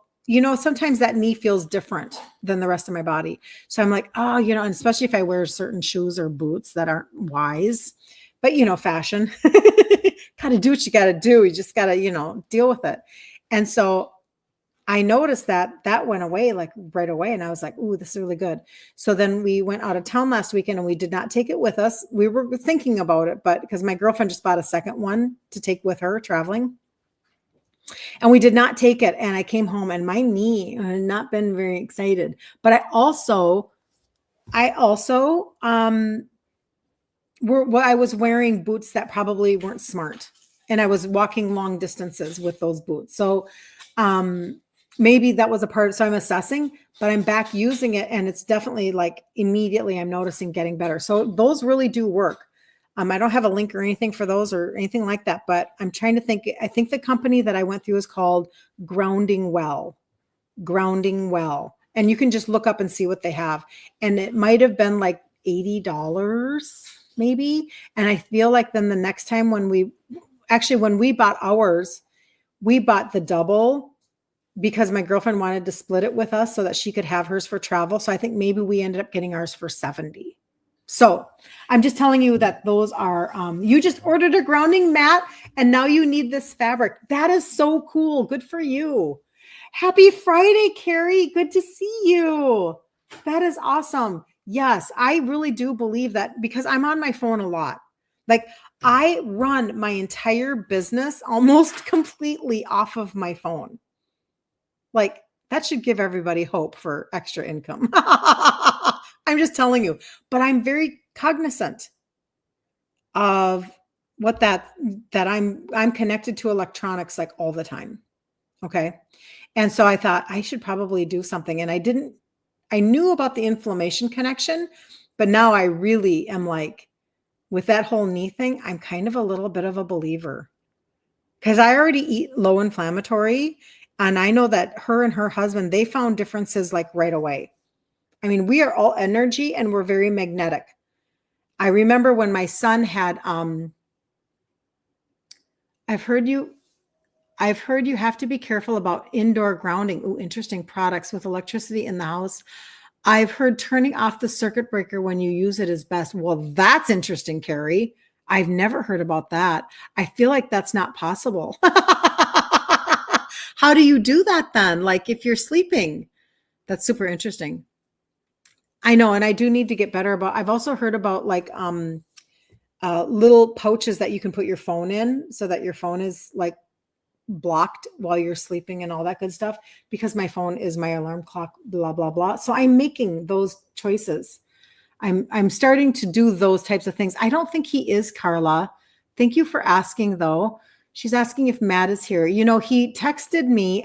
[SPEAKER 1] sometimes that knee feels different than the rest of my body. So I'm like, oh, and especially if I wear certain shoes or boots that aren't wise, but fashion, got to do what you got to do. You just got to, deal with it. And so I noticed that went away like right away. And I was like, ooh, this is really good. So then we went out of town last weekend and we did not take it with us. We were thinking about it, but because my girlfriend just bought a second one to take with her traveling. And we did not take it. And I came home and my knee had not been very excited. But I also I was wearing boots that probably weren't smart. And I was walking long distances with those boots. So maybe that was a part. So I'm assessing, but I'm back using it. And it's definitely like immediately I'm noticing getting better. So those really do work. I don't have a link or anything for those or anything like that, but I'm trying to think. I think the company that I went through is called Grounding Well. And you can just look up and see what they have. And it might have been like $80 maybe. And I feel like then the next time when we bought ours, we bought the double because my girlfriend wanted to split it with us so that she could have hers for travel. So I think maybe we ended up getting ours for $70. So I'm just telling you that those are, you just ordered a grounding mat and now you need this fabric. That is so cool. Good for you. Happy Friday, Carrie. Good to see you. That is awesome. Yes, I really do believe that because I'm on my phone a lot. Like I run my entire business almost completely off of my phone. Like that should give everybody hope for extra income. I'm just telling you, but I'm very cognizant of what that I'm connected to electronics like all the time. Okay. And so I thought I should probably do something. And I knew about the inflammation connection, but now I really am like, with that whole knee thing, I'm kind of a little bit of a believer because I already eat low inflammatory. And I know that her and her husband, they found differences like right away. I mean, we are all energy and we're very magnetic. I remember when my son had, I've heard you have to be careful about indoor grounding. Ooh, interesting products with electricity in the house. I've heard turning off the circuit breaker when you use it is best. Well, that's interesting, Carrie. I've never heard about that. I feel like that's not possible. How do you do that then? Like if you're sleeping, that's super interesting. I know. And I do need to get better about, I've also heard about like, little pouches that you can put your phone in so that your phone is like blocked while you're sleeping and all that good stuff, because my phone is my alarm clock, blah, blah, blah. So I'm making those choices. I'm starting to do those types of things. I don't think he is, Carla. Thank you for asking though. She's asking if Matt is here. He texted me.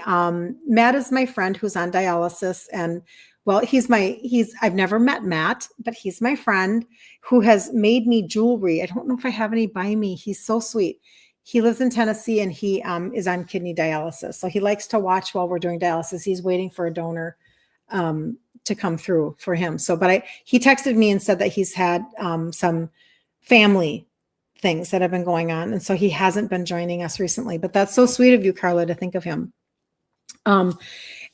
[SPEAKER 1] Matt is my friend who's on dialysis and well, I've never met Matt, but he's my friend who has made me jewelry. I don't know if I have any by me. He's so sweet. He lives in Tennessee and he is on kidney dialysis. So he likes to watch while we're doing dialysis. He's waiting for a donor to come through for him. So, but he texted me and said that he's had some family things that have been going on. And so he hasn't been joining us recently, but that's so sweet of you, Carla, to think of him.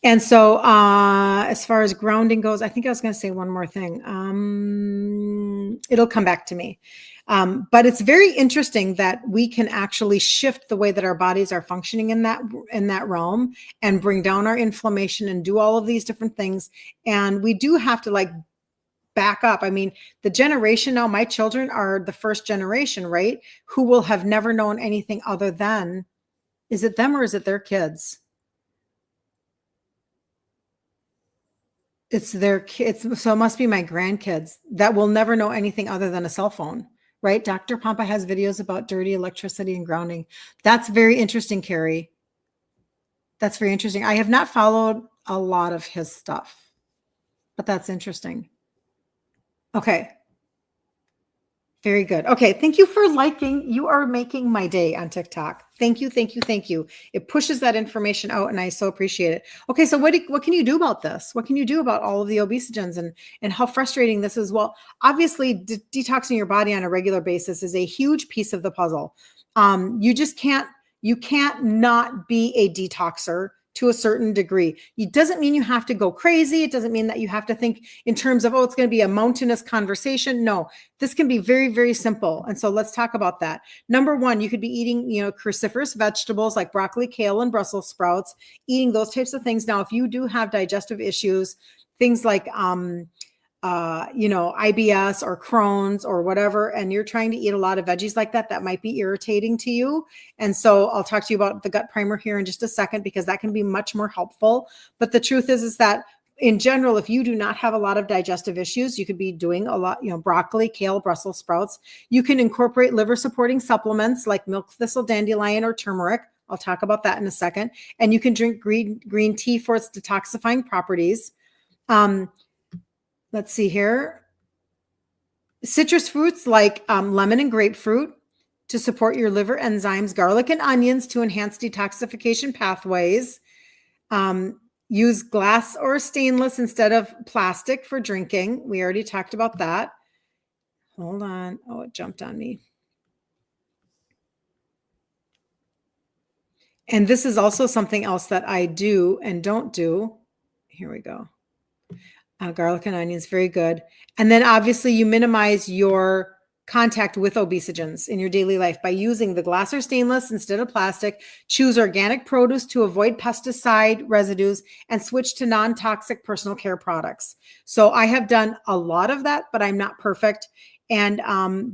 [SPEAKER 1] And so as far as grounding goes, I think I was going to say one more thing. It'll come back to me. But it's very interesting that we can actually shift the way that our bodies are functioning in that realm and bring down our inflammation and do all of these different things. And we do have to like back up. I mean, the generation now, my children are the first generation, right? Who will have never known anything other than, is it them or is it their kids? It's their kids. So it must be my grandkids that will never know anything other than a cell phone, right? Dr. Pompa has videos about dirty electricity and grounding. That's very interesting, Carrie. That's very interesting. I have not followed a lot of his stuff, but that's interesting. Okay. Very good. Okay. Thank you for liking. You are making my day on TikTok. Thank you. Thank you. Thank you. It pushes that information out and I so appreciate it. Okay. So what can you do about this? What can you do about all of the obesogens and how frustrating this is? Well, obviously detoxing your body on a regular basis is a huge piece of the puzzle. You can't not be a detoxer to a certain degree. It doesn't mean you have to go crazy. It doesn't mean that you have to think in terms of, oh, it's going to be a mountainous conversation. No, this can be very, very simple. And so let's talk about that. Number one, you could be eating, cruciferous vegetables like broccoli, kale, and Brussels sprouts, eating those types of things. Now, if you do have digestive issues, things like, IBS or Crohn's or whatever, and you're trying to eat a lot of veggies like that, that might be irritating to you. And so I'll talk to you about the gut primer here in just a second, because that can be much more helpful. But the truth is that in general, if you do not have a lot of digestive issues, you could be doing a lot, broccoli, kale, Brussels sprouts. You can incorporate liver supporting supplements like milk thistle, dandelion, or turmeric. I'll talk about that in a second. And you can drink green tea for its detoxifying properties. Let's see here. Citrus fruits like lemon and grapefruit to support your liver enzymes, garlic and onions to enhance detoxification pathways. Use glass or stainless instead of plastic for drinking. We already talked about that. Hold on. Oh, it jumped on me. And this is also something else that I do and don't do. Here we go. Garlic and onions, very good. And then obviously you minimize your contact with obesogens in your daily life by using the glass or stainless instead of plastic. Choose organic produce to avoid pesticide residues and switch to non-toxic personal care products. So I have done a lot of that, but I'm not perfect. And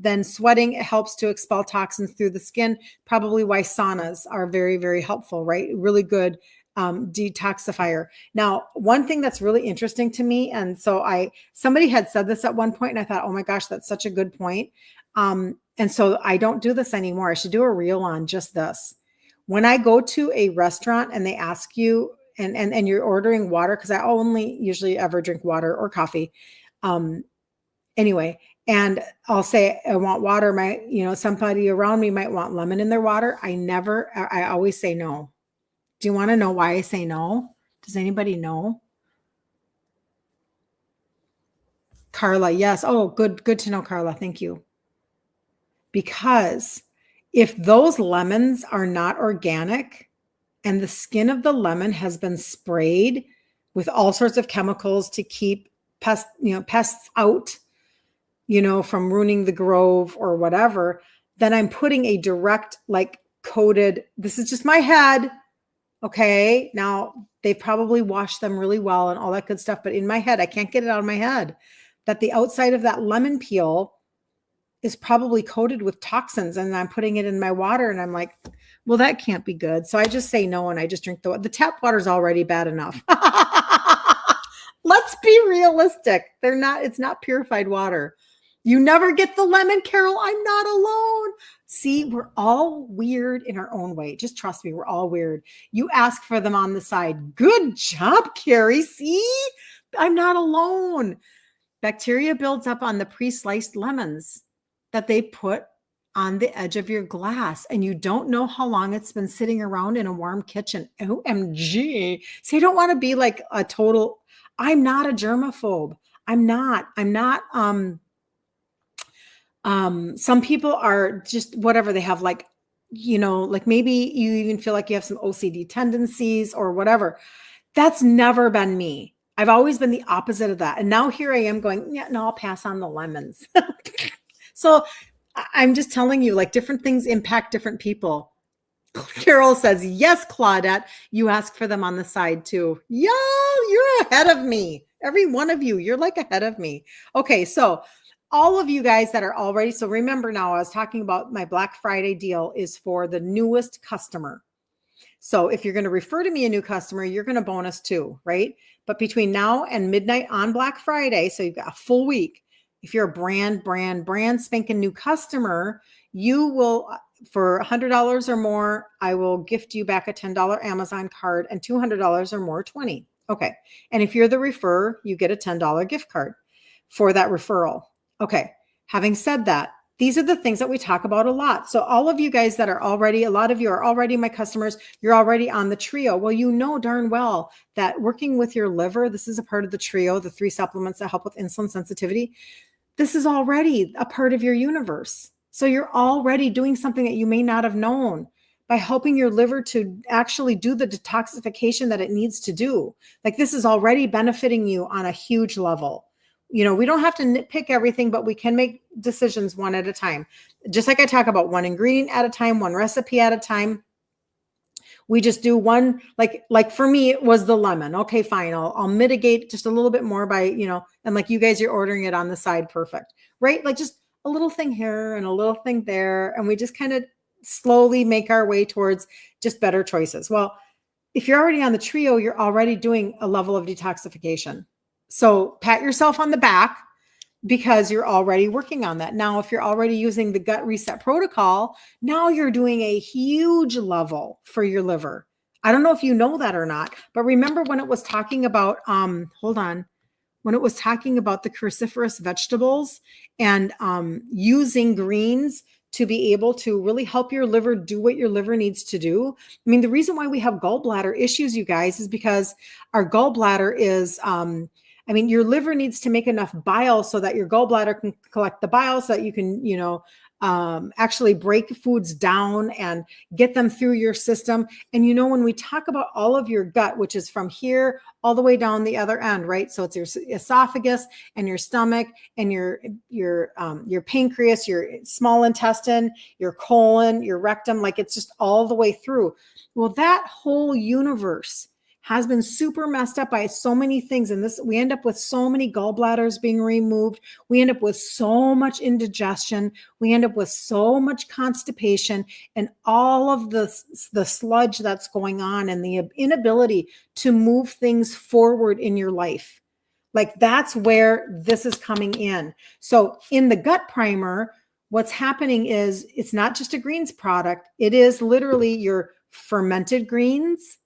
[SPEAKER 1] then sweating helps to expel toxins through the skin. Probably why saunas are very, very helpful, right? Really good detoxifier. Now, one thing that's really interesting to me, and so somebody had said this at one point, and I thought, oh my gosh, that's such a good point. And so I don't do this anymore. I should do a reel on just this. When I go to a restaurant and they ask you, and you're ordering water, because I only usually ever drink water or coffee. Anyway, and I'll say, I want water. Somebody around me might want lemon in their water. I always say no. Do you want to know why I say no? Does anybody know? Carla, yes. Oh, good to know, Carla. Thank you. Because if those lemons are not organic and the skin of the lemon has been sprayed with all sorts of chemicals to keep pests out, from ruining the grove or whatever, then I'm putting a direct, coated, this is just my head. Okay. Now they've probably washed them really well and all that good stuff. But in my head, I can't get it out of my head that the outside of that lemon peel is probably coated with toxins, and I'm putting it in my water and I'm like, well, that can't be good. So I just say no. And I just drink the tap water is already bad enough. Let's be realistic. It's not purified water. You never get the lemon, Carol. I'm not alone. See, we're all weird in our own way. Just trust me, we're all weird. You ask for them on the side. Good job, Carrie. See, I'm not alone. Bacteria builds up on the pre-sliced lemons that they put on the edge of your glass, and you don't know how long it's been sitting around in a warm kitchen. OMG. See, I don't want to be like a total, I'm not a germaphobe. I'm not, some people are just whatever they have, maybe you even feel like you have some OCD tendencies or whatever. That's never been me. I've always been the opposite of that. And now here I am going, yeah, no, I'll pass on the lemons. So I'm just telling you, different things impact different people. Carol says, yes, Claudette, you ask for them on the side too. Yeah, you're ahead of me. Every one of you, you're ahead of me. Okay, so all of you guys that are already, so remember now, I was talking about my Black Friday deal is for the newest customer. So if you're going to refer to me a new customer, you're going to bonus too, right? But between now and midnight on Black Friday, so you've got a full week. If you're a brand spanking new customer, you will, for $100 or more, I will gift you back a $10 Amazon card, and $200 or more, 20. Okay. And if you're the referrer, you get a $10 gift card for that referral. Okay. Having said that, these are the things that we talk about a lot. So all of you guys that are already, a lot of you are already my customers, you're already on the trio. Well, you know darn well that working with your liver, this is a part of the trio, the 3 supplements that help with insulin sensitivity. This is already a part of your universe. So you're already doing something that you may not have known by helping your liver to actually do the detoxification that it needs to do. Like, this is already benefiting you on a huge level. You know, we don't have to nitpick everything, but we can make decisions one at a time. Just like I talk about, one ingredient at a time, one recipe at a time. We just do one, like for me, it was the lemon. Okay, fine. I'll mitigate just a little bit more by, and like you guys, you're ordering it on the side. Perfect. Right? Like just a little thing here and a little thing there. And we just kind of slowly make our way towards just better choices. Well, if you're already on the trio, you're already doing a level of detoxification. So pat yourself on the back because you're already working on that. Now, if you're already using the gut reset protocol, now you're doing a huge level for your liver. I don't know if you know that or not, but remember when it was talking about, when it was talking about the cruciferous vegetables and using greens to be able to really help your liver do what your liver needs to do. I mean, the reason why we have gallbladder issues, you guys, is because our gallbladder is, your liver needs to make enough bile so that your gallbladder can collect the bile so that you can, actually break foods down and get them through your system. And, when we talk about all of your gut, which is from here all the way down the other end, right? So it's your esophagus and your stomach and your pancreas, your small intestine, your colon, your rectum, like it's just all the way through. Well, that whole universe has been super messed up by so many things. And we end up with so many gallbladders being removed. We end up with so much indigestion. We end up with so much constipation and all of the sludge that's going on and the inability to move things forward in your life. Like, that's where this is coming in. So in the gut primer, what's happening is it's not just a greens product. It is literally your fermented greens,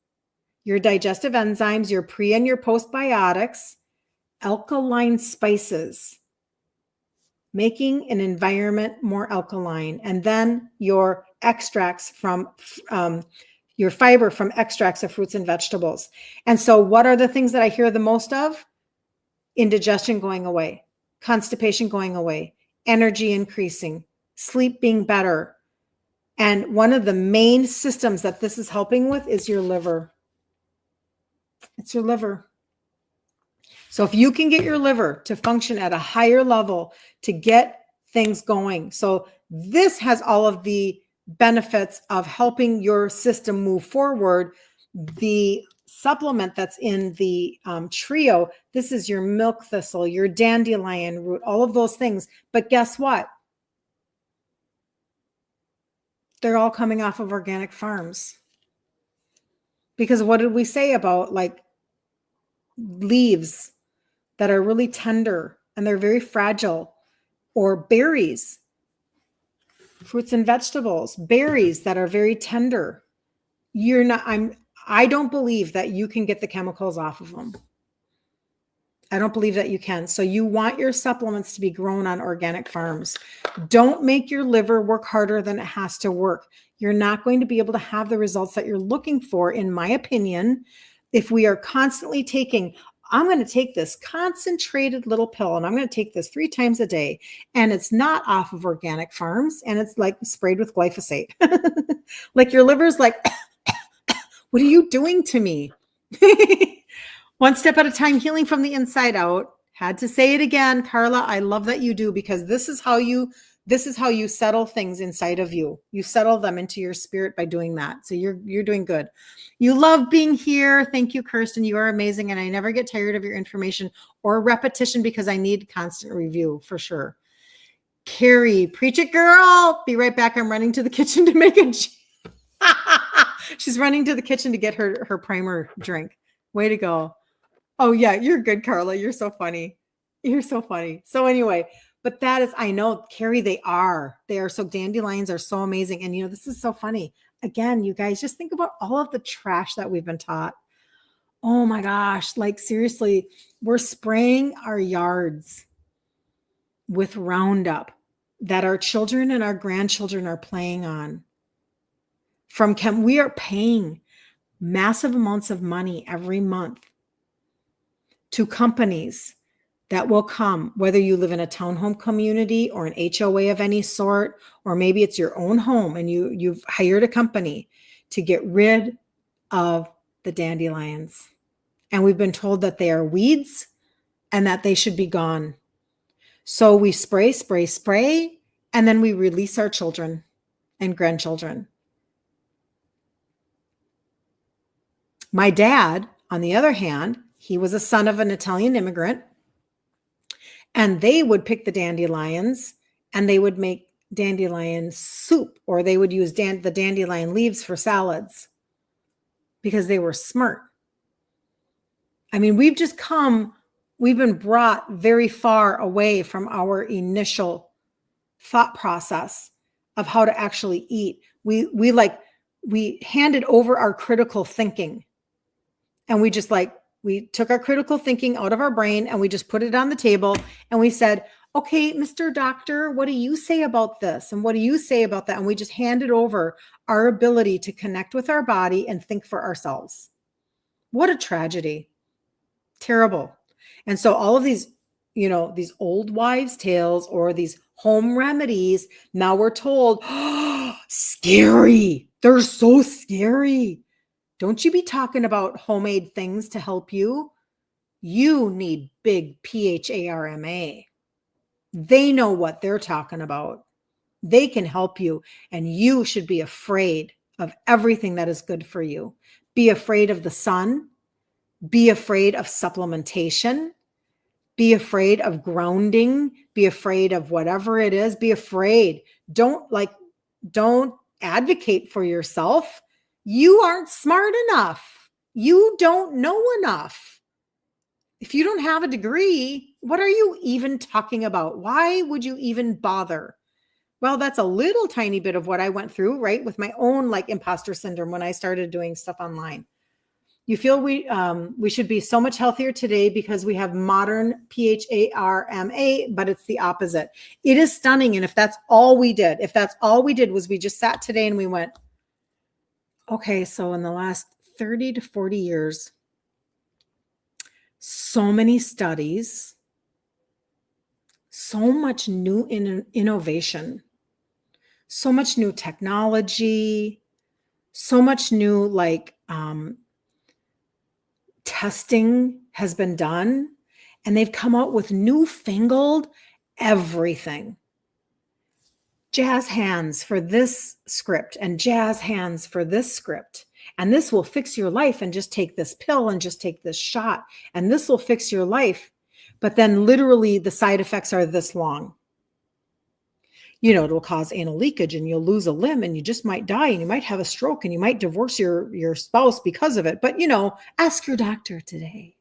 [SPEAKER 1] your digestive enzymes, your pre and your postbiotics, alkaline spices, making an environment more alkaline, and then your extracts from your fiber from extracts of fruits and vegetables. And so what are the things that I hear the most of? Indigestion going away, constipation going away, energy increasing, sleep being better. And one of the main systems that this is helping with is your liver. It's your liver. So if you can get your liver to function at a higher level to get things going. So this has all of the benefits of helping your system move forward. The supplement that's in the trio, this is your milk thistle, your dandelion root, all of those things. But guess what? They're all coming off of organic farms. Because what did we say about like leaves that are really tender and they're very fragile, or berries, fruits and vegetables, berries that are very tender? I don't believe that you can get the chemicals off of them. I don't believe that you can. So you want your supplements to be grown on organic farms. Don't make your liver work harder than it has to work. You're not going to be able to have the results that you're looking for, in my opinion, if we are constantly taking, I'm going to take this concentrated little pill and I'm going to take this 3 times a day, and it's not off of organic farms and it's like sprayed with glyphosate. Like your liver's like, what are you doing to me? One step at a time, healing from the inside out. Had to say it again, Carla. I love that you do, because this is how you settle things inside of you. You settle them into your spirit by doing that. So you're doing good. You love being here. Thank you, Kirsten. You are amazing. And I never get tired of your information or repetition, because I need constant review for sure. Carrie, preach it, girl. Be right back. I'm running to the kitchen to make a She's running to the kitchen to get her primer drink. Way to go. Oh yeah, you're good, Carla. You're so funny. You're so funny. So anyway, but that is, I know, Carrie, they are so, dandelions are so amazing. And this is so funny. Again, you guys, just think about all of the trash that we've been taught. Oh my gosh, like seriously, we're spraying our yards with Roundup that our children and our grandchildren are playing on. We are paying massive amounts of money every month to companies that will come, whether you live in a townhome community or an HOA of any sort, or maybe it's your own home and you've hired a company to get rid of the dandelions. And we've been told that they are weeds and that they should be gone. So we spray, and then we release our children and grandchildren. My dad, on the other hand, he was a son of an Italian immigrant, and they would pick the dandelions and they would make dandelion soup, or they would use the dandelion leaves for salads because they were smart. I mean, we've been brought very far away from our initial thought process of how to actually eat. We handed over our critical thinking, and we took our critical thinking out of our brain and we just put it on the table and we said, okay, Mr. Doctor, what do you say about this? And what do you say about that? And we just handed over our ability to connect with our body and think for ourselves. What a tragedy. Terrible. And so all of these, these old wives' tales or these home remedies, now we're told, oh, scary. They're so scary. Don't you be talking about homemade things to help you. You need big PHARMA. They know what they're talking about. They can help you, and you should be afraid of everything that is good for you. Be afraid of the sun. Be afraid of supplementation. Be afraid of grounding. Be afraid of whatever it is. Be afraid. Don't advocate for yourself. You aren't smart enough. You don't know enough. If you don't have a degree, what are you even talking about? Why would you even bother? Well, that's a little tiny bit of what I went through, right? With my own imposter syndrome when I started doing stuff online. You feel we should be so much healthier today because we have modern PHARMA, but it's the opposite. It is stunning. And if that's all we did was we just sat today and we went, okay, so in the last 30 to 40 years, so many studies, so much new innovation, so much new technology, so much new testing has been done, and they've come out with newfangled everything. Jazz hands for this script and jazz hands for this script. And this will fix your life, and just take this pill and just take this shot, and this will fix your life. But then literally the side effects are this long. It'll cause anal leakage and you'll lose a limb and you just might die and you might have a stroke and you might divorce your spouse because of it. But, ask your doctor today.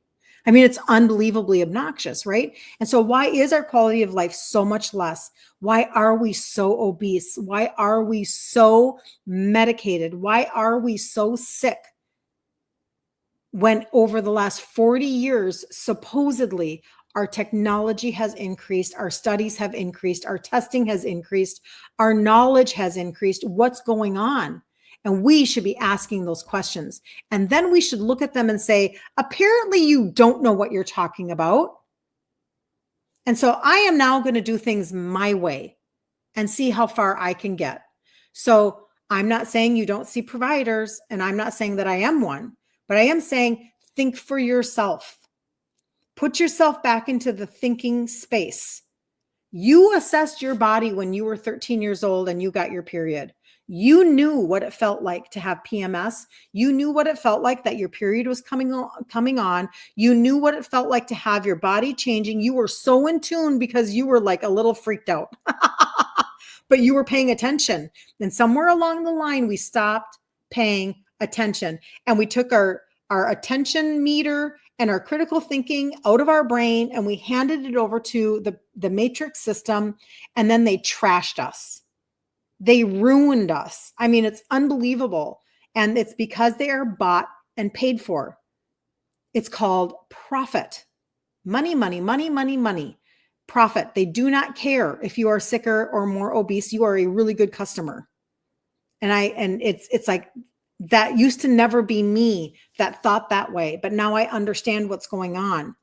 [SPEAKER 1] I mean, it's unbelievably obnoxious, right? And so why is our quality of life so much less? Why are we so obese? Why are we so medicated? Why are we so sick? When over the last 40 years, supposedly, our technology has increased, our studies have increased, our testing has increased, our knowledge has increased. What's going on? And we should be asking those questions. And then we should look at them and say, apparently you don't know what you're talking about. And so I am now going to do things my way and see how far I can get. So I'm not saying you don't see providers, and I'm not saying that I am one, but I am saying think for yourself. Put yourself back into the thinking space. You assessed your body when you were 13 years old and you got your period. You knew what it felt like to have PMS. You knew what it felt like that your period was coming on. You knew what it felt like to have your body changing. You were so in tune because you were a little freaked out, but you were paying attention. And somewhere along the line, we stopped paying attention. And we took our attention meter and our critical thinking out of our brain, and we handed it over to the matrix system, and then they trashed us. They ruined us. I mean, it's unbelievable. And it's because they are bought and paid for. It's called profit. Money, money, money, money, money. Profit. They do not care if you are sicker or more obese. You are a really good customer. And it's like, that used to never be me that thought that way, but now I understand what's going on.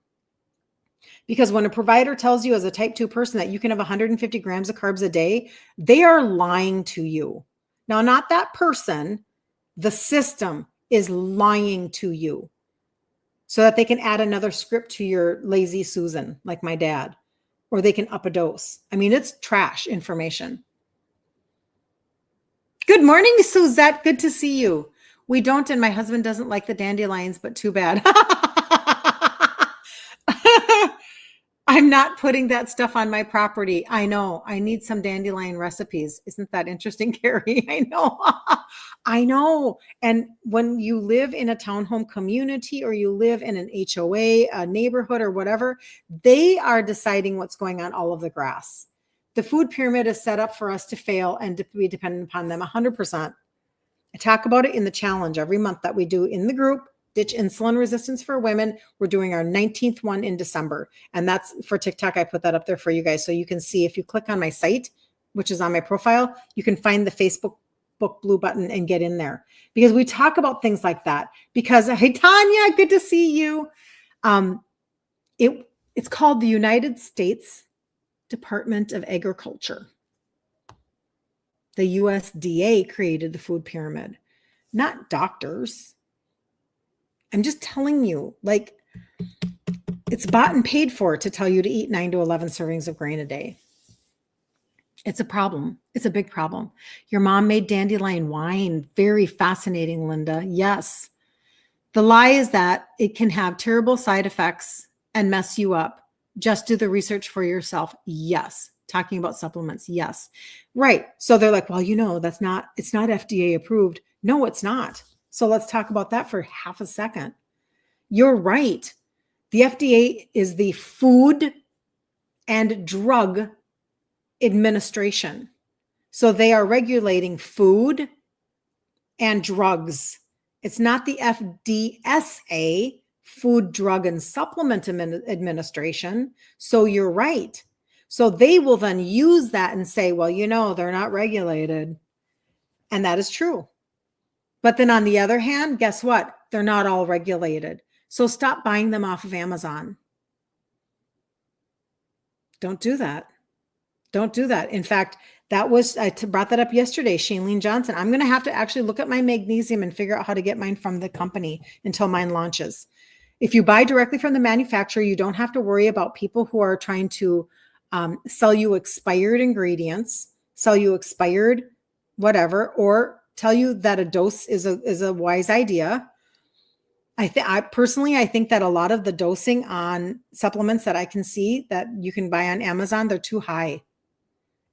[SPEAKER 1] Because when a provider tells you as a type 2 person that you can have 150 grams of carbs a day, they are lying to you. Now, not that person, the system is lying to you so that they can add another script to your lazy Susan, like my dad, or they can up a dose. I mean, it's trash information. Good morning, Suzette. Good to see you. We don't, and my husband doesn't like the dandelions, but too bad. I'm not putting that stuff on my property. I know. I need some dandelion recipes. Isn't that interesting, Carrie? I know. I know. And when you live in a townhome community or you live in an HOA, a neighborhood or whatever, they are deciding what's going on all of the grass. The food pyramid is set up for us to fail and to be dependent upon them 100%. I talk about it in the challenge every month that we do in the group, Ditch Insulin Resistance for Women. We're doing our 19th one in December. And that's for TikTok. I put that up there for you guys. So you can see if you click on my site, which is on my profile, you can find the Facebook book blue button and get in there. Because we talk about things like that. Because, hey, Tanya, good to see you. It's called the United States Department of Agriculture. The USDA created the food pyramid, not doctors. I'm just telling you, like, it's bought and paid for to tell you to eat 9 to 11 servings of grain a day. It's a problem. It's a big problem. Your mom made dandelion wine. Very fascinating, Linda. Yes. The lie is that it can have terrible side effects and mess you up. Just do the research for yourself. Yes. Talking about supplements. Yes. Right. So they're like, well, it's not FDA approved. No, it's not. So let's talk about that for half a second. You're right. The FDA is the Food and Drug Administration. So they are regulating food and drugs. It's not the FDSA, Food, Drug, and Supplement Administration. So you're right. So they will then use that and say, well, they're not regulated. And that is true. But then on the other hand, guess what? They're not all regulated. So stop buying them off of Amazon. Don't do that. Don't do that. In fact, I brought that up yesterday, Shailene Johnson. I'm going to have to actually look at my magnesium and figure out how to get mine from the company until mine launches. If you buy directly from the manufacturer, you don't have to worry about people who are trying to sell you expired ingredients, sell you expired whatever, or tell you that a dose is a wise idea. I personally think that a lot of the dosing on supplements that I can see that you can buy on Amazon, they're too high.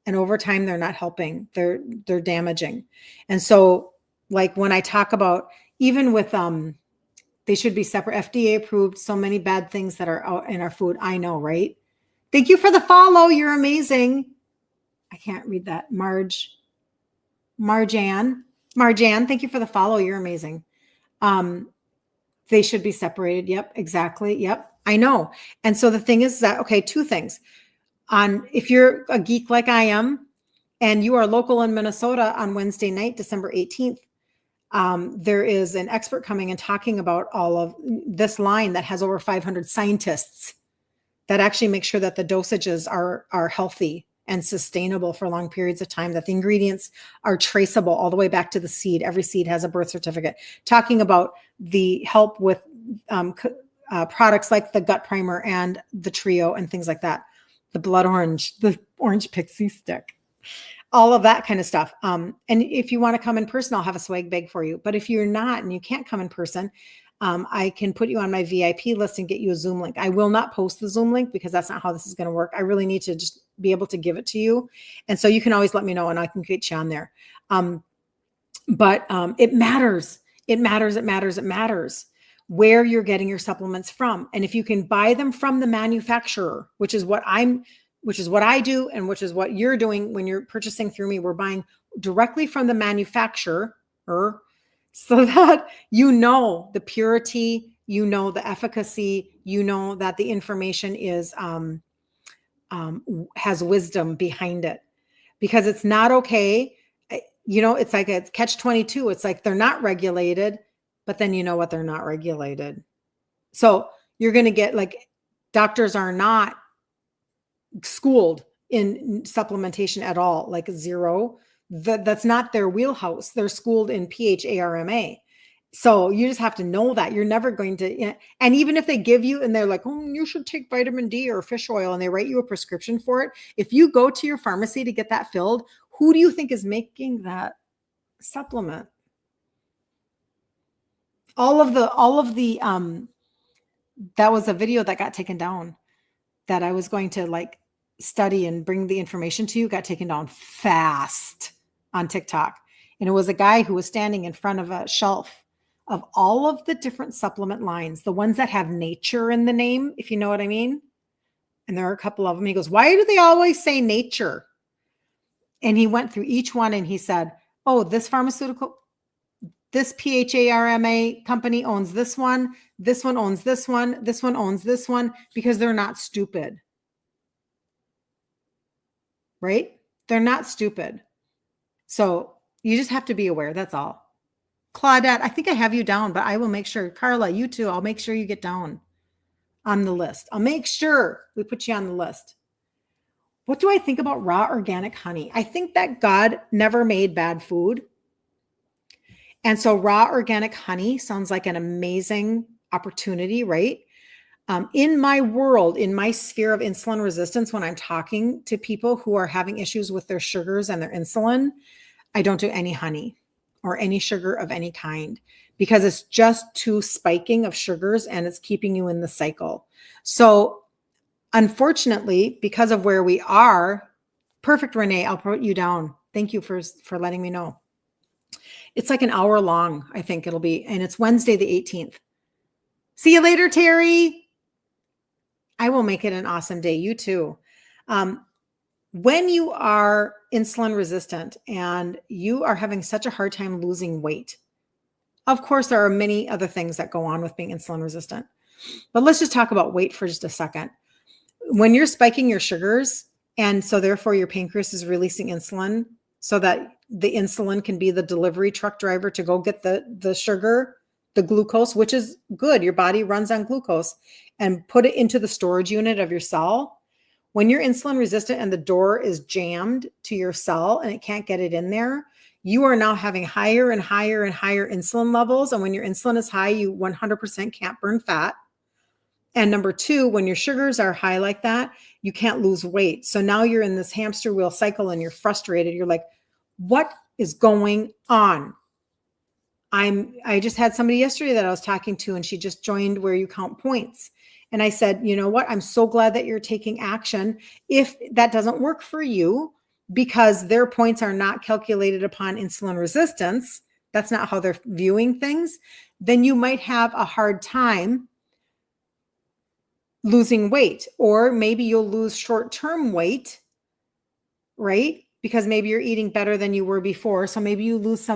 [SPEAKER 1] And over time, they're not helping. They're damaging. And so, like when I talk about, even with they should be separate, FDA approved, so many bad things that are out in our food. I know, right? Thank you for the follow. You're amazing. I can't read that. Marjan, thank you for the follow. You're amazing. They should be separated. Yep, exactly. Yep, I know. And so the thing is that, okay, two things. If you're a geek like I am, and you are local in Minnesota on Wednesday night, December 18th, there is an expert coming and talking about all of this line that has over 500 scientists that actually make sure that the dosages are healthy and sustainable for long periods of time, that the ingredients are traceable all the way back to the seed. Every seed has a birth certificate. Talking about the help with products like the gut primer and the trio and things like that. The blood orange, the orange pixie stick, all of that kind of stuff. And if you want to come in person, I'll have a swag bag for you. But if you're not and you can't come in person, I can put you on my VIP list and get you a Zoom link. I will not post the Zoom link because that's not how this is going to work. I really need to just be able to give it to you. And so you can always let me know and I can get you on there. But it matters. It matters, it matters, it matters where you're getting your supplements from. And if you can buy them from the manufacturer, which is what I do, and which is what you're doing when you're purchasing through me, we're buying directly from the manufacturer so that you know the purity, you know the efficacy, you know that the information is has wisdom behind it, because it's not okay. It's like it's catch-22. It's like they're not regulated, but then you know what, they're not regulated. So you're going to get, like, doctors are not schooled in supplementation at all, like zero. That's not their wheelhouse. They're schooled in PHARMA. So you just have to know that you're never going to, and even if they give you and they're like, oh, you should take vitamin D or fish oil, and they write you a prescription for it. If you go to your pharmacy to get that filled, who do you think is making that supplement? All of the that was a video that got taken down that I was going to like study and bring the information to you, got taken down fast on TikTok. And it was a guy who was standing in front of a shelf of all of the different supplement lines, the ones that have nature in the name, if you know what I mean. And there are a couple of them. He goes, why do they always say nature? And he went through each one and he said, oh, this pharmaceutical, this PHARMA company owns this one owns this one owns this one, because they're not stupid. Right? They're not stupid. So you just have to be aware. That's all. Claudette, I think I have you down, but I will make sure. Carla, you too. I'll make sure you get down on the list. I'll make sure we put you on the list. What do I think about raw organic honey? I think that God never made bad food. And so raw organic honey sounds like an amazing opportunity, right? In my world, in my sphere of insulin resistance, when I'm talking to people who are having issues with their sugars and their insulin, I don't do any honey or any sugar of any kind, because it's just too spiking of sugars and it's keeping you in the cycle. So unfortunately, because of where we are, perfect, Renee, I'll put you down. Thank you for letting me know. It's like an hour long, I think it'll be, and it's Wednesday the 18th. See you later, Terry. I will make it an awesome day. You too. When you are insulin resistant and you are having such a hard time losing weight, of course, there are many other things that go on with being insulin resistant, but let's just talk about weight for just a second. When you're spiking your sugars, and so therefore your pancreas is releasing insulin so that the insulin can be the delivery truck driver to go get the sugar, the glucose, which is good. Your body runs on glucose, and put it into the storage unit of your cell. When you're insulin resistant and the door is jammed to your cell and it can't get it in there, you are now having higher and higher and higher insulin levels. And when your insulin is high, you 100% can't burn fat. And number two, when your sugars are high like that, you can't lose weight. So now you're in this hamster wheel cycle and you're frustrated. You're like, what is going on? I just had somebody yesterday that I was talking to, and she just joined Where You Count Points. And I said, you know what? I'm so glad that you're taking action. If that doesn't work for you, because their points are not calculated upon insulin resistance, that's not how they're viewing things, then you might have a hard time losing weight, or maybe you'll lose short-term weight, right? Because maybe you're eating better than you were before. So maybe you lose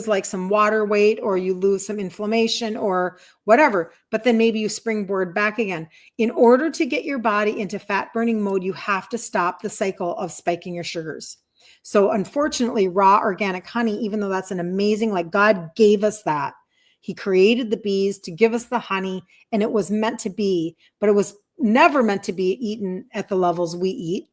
[SPEAKER 1] like some water weight, or you lose some inflammation or whatever, but then maybe you springboard back again. In order to get your body into fat burning mode, you have to stop the cycle of spiking your sugars. So unfortunately, raw organic honey, even though that's an amazing, like God gave us that. He created the bees to give us the honey, and it was meant to be, but it was never meant to be eaten at the levels we eat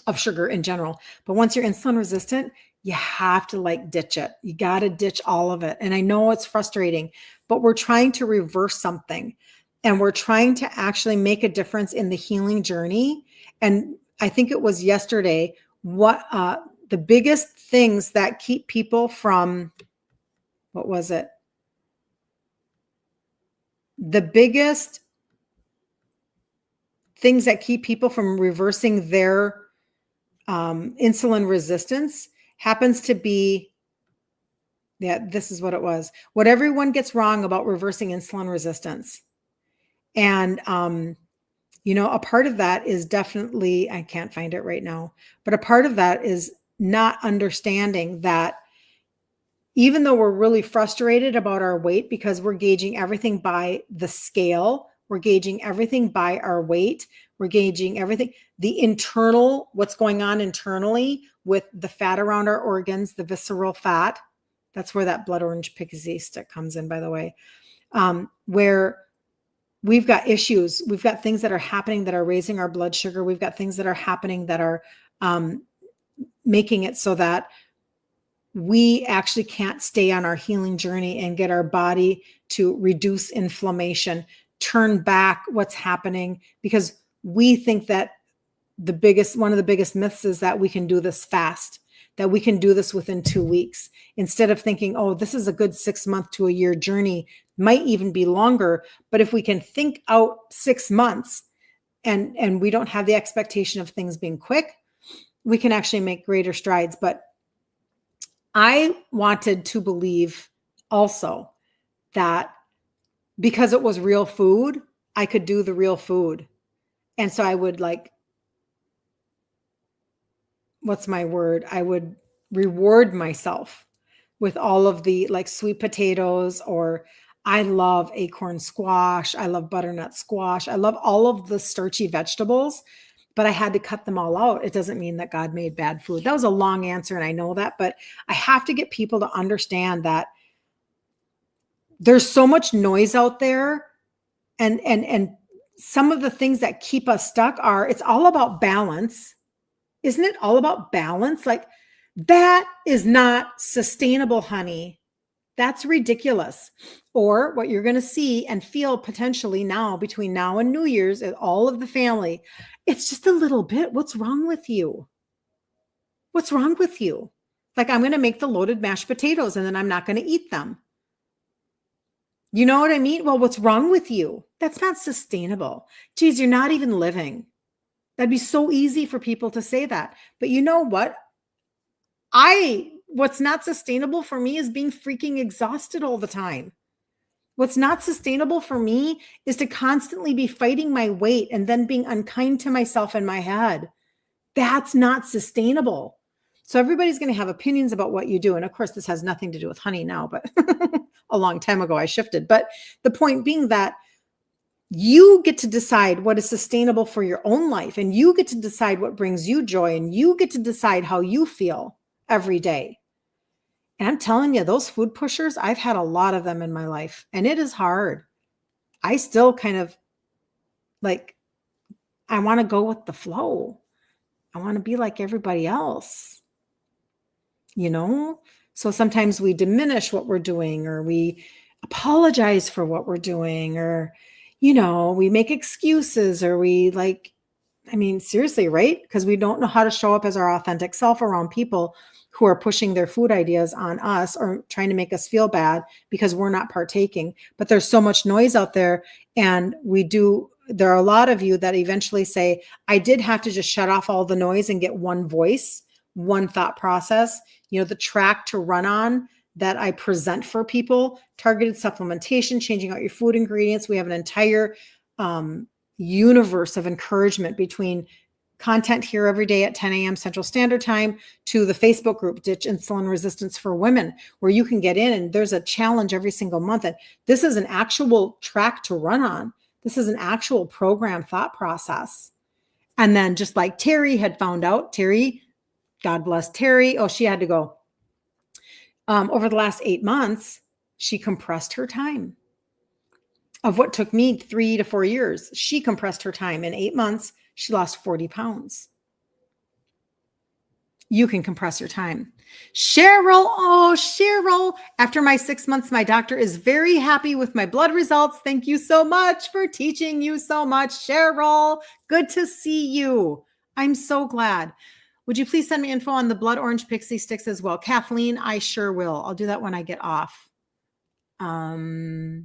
[SPEAKER 1] of sugar in general. But once you're insulin resistant, you have to like ditch it. You got to ditch all of it. And I know it's frustrating, but we're trying to reverse something, and we're trying to actually make a difference in the healing journey. And I think it was yesterday, what the biggest things that keep people from, what was it? The biggest things that keep people from reversing their insulin resistance happens to be Yeah, this is what it was. What everyone gets wrong about reversing insulin resistance. And, a part of that is definitely, I can't find it right now, but a part of that is not understanding that even though we're really frustrated about our weight because we're gauging everything by the scale, we're gauging everything by our weight, we're gauging everything, the internal, what's going on internally with the fat around our organs, the visceral fat. That's where that blood orange pixie stick comes in, by the way, where we've got issues. We've got things that are happening that are raising our blood sugar. We've got things that are happening that are making it so that we actually can't stay on our healing journey and get our body to reduce inflammation, turn back what's happening, because we think that one of the biggest myths is that we can do this fast, that we can do this within 2 weeks, instead of thinking, oh, this is a good 6 month to a year journey, might even be longer. But if we can think out 6 months and we don't have the expectation of things being quick, we can actually make greater strides. But I wanted to believe also that because it was real food, I could do the real food. And so I would I would reward myself with all of the sweet potatoes, or I love acorn squash. I love butternut squash. I love all of the starchy vegetables, but I had to cut them all out. It doesn't mean that God made bad food. That was a long answer, and I know that, but I have to get people to understand that there's so much noise out there, and some of the things that keep us stuck it's all about balance. Isn't it all about balance? That is not sustainable, honey. That's ridiculous. Or what you're going to see and feel potentially now between now and New Year's, and all of the family, it's just a little bit. What's wrong with you? What's wrong with you? I'm going to make the loaded mashed potatoes and then I'm not going to eat them. You know what I mean? Well, what's wrong with you? That's not sustainable. Geez, you're not even living. That'd be so easy for people to say that. But you know what? What's not sustainable for me is being freaking exhausted all the time. What's not sustainable for me is to constantly be fighting my weight and then being unkind to myself in my head. That's not sustainable. So everybody's going to have opinions about what you do. And of course, this has nothing to do with honey now, but a long time ago I shifted. But the point being that you get to decide what is sustainable for your own life, and you get to decide what brings you joy, and you get to decide how you feel every day. And I'm telling you, those food pushers, I've had a lot of them in my life, and it is hard. I still kind of I want to go with the flow. I want to be like everybody else, So sometimes we diminish what we're doing, or we apologize for what we're doing, or we make excuses, or seriously, right? Because we don't know how to show up as our authentic self around people who are pushing their food ideas on us or trying to make us feel bad because we're not partaking. But there's so much noise out there. And there are a lot of you that eventually say, I did have to just shut off all the noise and get one voice, one thought process, the track to run on that I present for people: targeted supplementation, changing out your food ingredients. We have an entire universe of encouragement, between content here every day at 10 a.m. Central Standard Time to the Facebook group, Ditch Insulin Resistance for Women, where you can get in and there's a challenge every single month. And this is an actual track to run on. This is an actual program thought process. And then just like Terry had found out, Terry, God bless Terry. Oh, she had to go. Over the last 8 months, she compressed her time. Of what took me 3 to 4 years, she compressed her time. In 8 months, she lost 40 pounds. You can compress your time. Cheryl, after my 6 months, my doctor is very happy with my blood results. Thank you so much for teaching you so much, Cheryl. Good to see you. I'm so glad. Would you please send me info on the blood orange pixie sticks as well? Kathleen, I sure will. I'll do that when I get off. The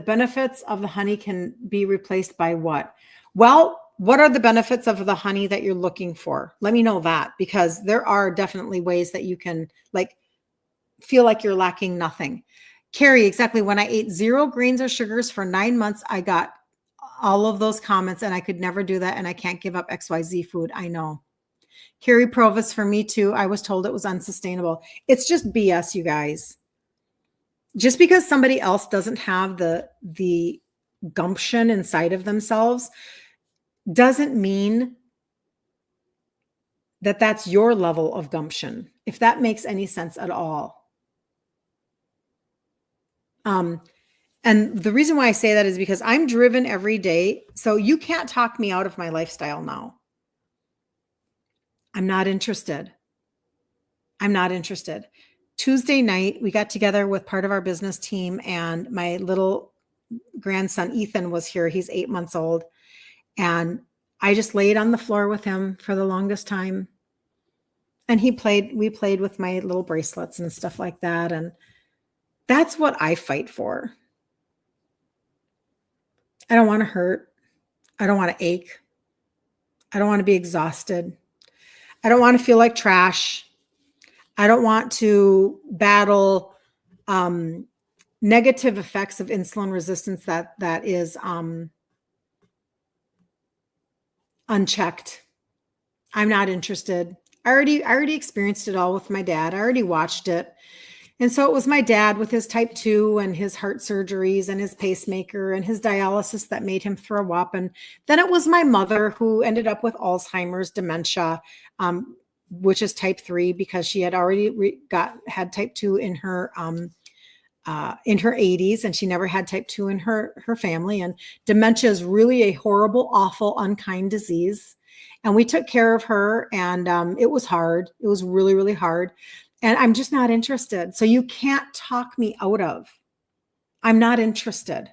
[SPEAKER 1] benefits of the honey can be replaced by what? Well, what are the benefits of the honey that you're looking for? Let me know that, because there are definitely ways that you can feel like you're lacking nothing. Carrie, exactly. When I ate 0 grains or sugars for 9 months, I got all of those comments and I could never do that. And I can't give up XYZ food. I know. Carrie Provis, for me too. I was told it was unsustainable. It's just BS, you guys. Just because somebody else doesn't have the gumption inside of themselves doesn't mean that that's your level of gumption, if that makes any sense at all. And the reason why I say that is because I'm driven every day. So you can't talk me out of my lifestyle now. I'm not interested. I'm not interested. Tuesday night, we got together with part of our business team, and my little grandson, Ethan, was here. He's 8 months old. And I just laid on the floor with him for the longest time. And we played with my little bracelets and stuff like that. And that's what I fight for. I don't want to hurt. I don't want to ache. I don't want to be exhausted. I don't want to feel like trash. I don't want to battle negative effects of insulin resistance that is unchecked. I'm not interested. I already experienced it all with my dad. I already watched it. And so it was my dad with his type 2 and his heart surgeries and his pacemaker and his dialysis that made him throw up. And then it was my mother who ended up with Alzheimer's, dementia, which is type 3, because she had already had type 2 in her 80s, and she never had type 2 in her family. And dementia is really a horrible, awful, unkind disease. And we took care of her, and it was hard. It was really, really hard. And I'm just not interested. So you can't talk me out of. I'm not interested.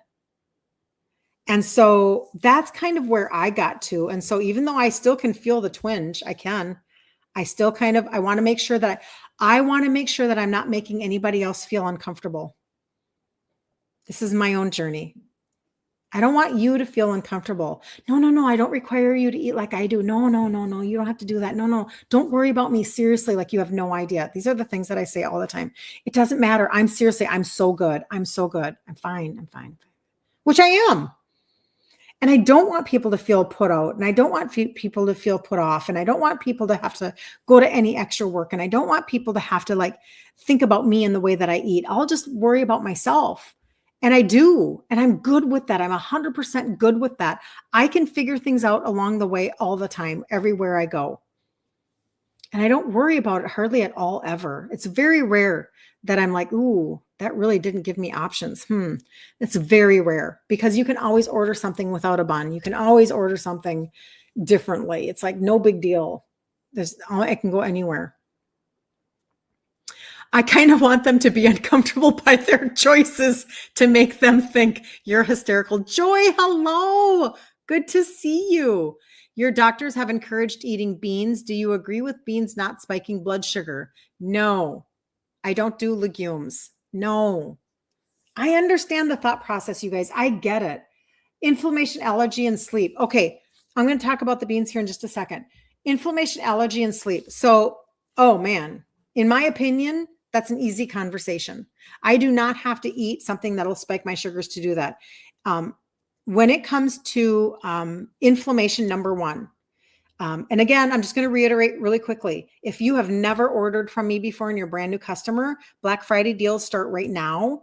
[SPEAKER 1] And so that's kind of where I got to. And so even though I still can feel the twinge, I still I want to make sure that I'm not making anybody else feel uncomfortable. This is my own journey. I don't want you to feel uncomfortable. No, I don't require you to eat like I do. No, you don't have to do that. No, don't worry about me. Seriously, like you have no idea. These are the things that I say all the time. It doesn't matter. I'm so good. I'm so good. I'm fine. Which I am. And I don't want people to feel put out, and I don't want people to feel put off, and I don't want people to have to go to any extra work, and I don't want people to have to think about me in the way that I eat. I'll just worry about myself. And I do. And I'm good with that. I'm 100% good with that. I can figure things out along the way all the time, everywhere I go. And I don't worry about it hardly at all, ever. It's very rare that I'm like, ooh, that really didn't give me options. It's very rare, because you can always order something without a bun. You can always order something differently. It's like no big deal. I can go anywhere. I kind of want them to be uncomfortable by their choices to make them think you're hysterical. Joy, hello. Good to see you. Your doctors have encouraged eating beans. Do you agree with beans not spiking blood sugar? No, I don't do legumes. No. I understand the thought process, you guys. I get it. Inflammation, allergy, and sleep. Okay, I'm going to talk about the beans here in just a second. Inflammation, allergy, and sleep. So, oh man, in my opinion, that's an easy conversation. I do not have to eat something that'll spike my sugars to do that. When it comes to inflammation, number one, and again, I'm just going to reiterate really quickly. If you have never ordered from me before and you're a brand new customer, Black Friday deals start right now.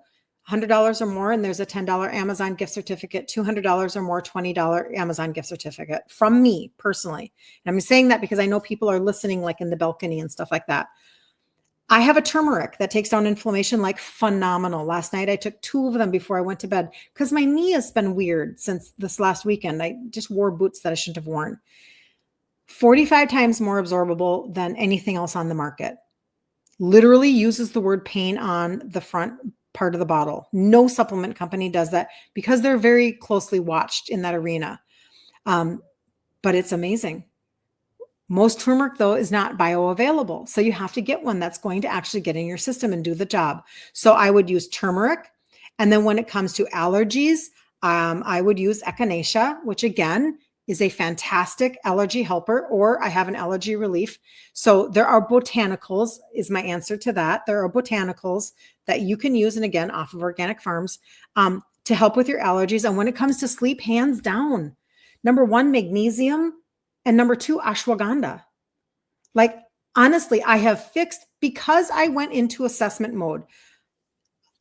[SPEAKER 1] $100 or more, and there's a $10 Amazon gift certificate. $200 or more, $20 Amazon gift certificate from me personally. And I'm saying that because I know people are listening, like in the balcony and stuff like that. I have a turmeric that takes down inflammation like phenomenal. Last night, I took 2 of them before I went to bed because my knee has been weird since this last weekend. I just wore boots that I shouldn't have worn. 45 times more absorbable than anything else on the market. Literally uses the word pain on the front part of the bottle. No supplement company does that because they're very closely watched in that arena. But it's amazing. Most turmeric, though, is not bioavailable. So you have to get one that's going to actually get in your system and do the job. So I would use turmeric. And then when it comes to allergies, I would use echinacea, which again is a fantastic allergy helper, or I have an allergy relief. So there are botanicals is my answer to that. There are botanicals that you can use, and again, off of organic farms, to help with your allergies. And when it comes to sleep, hands down, number one, magnesium, and number two, ashwagandha. Like, honestly, I have fixed, because I went into assessment mode,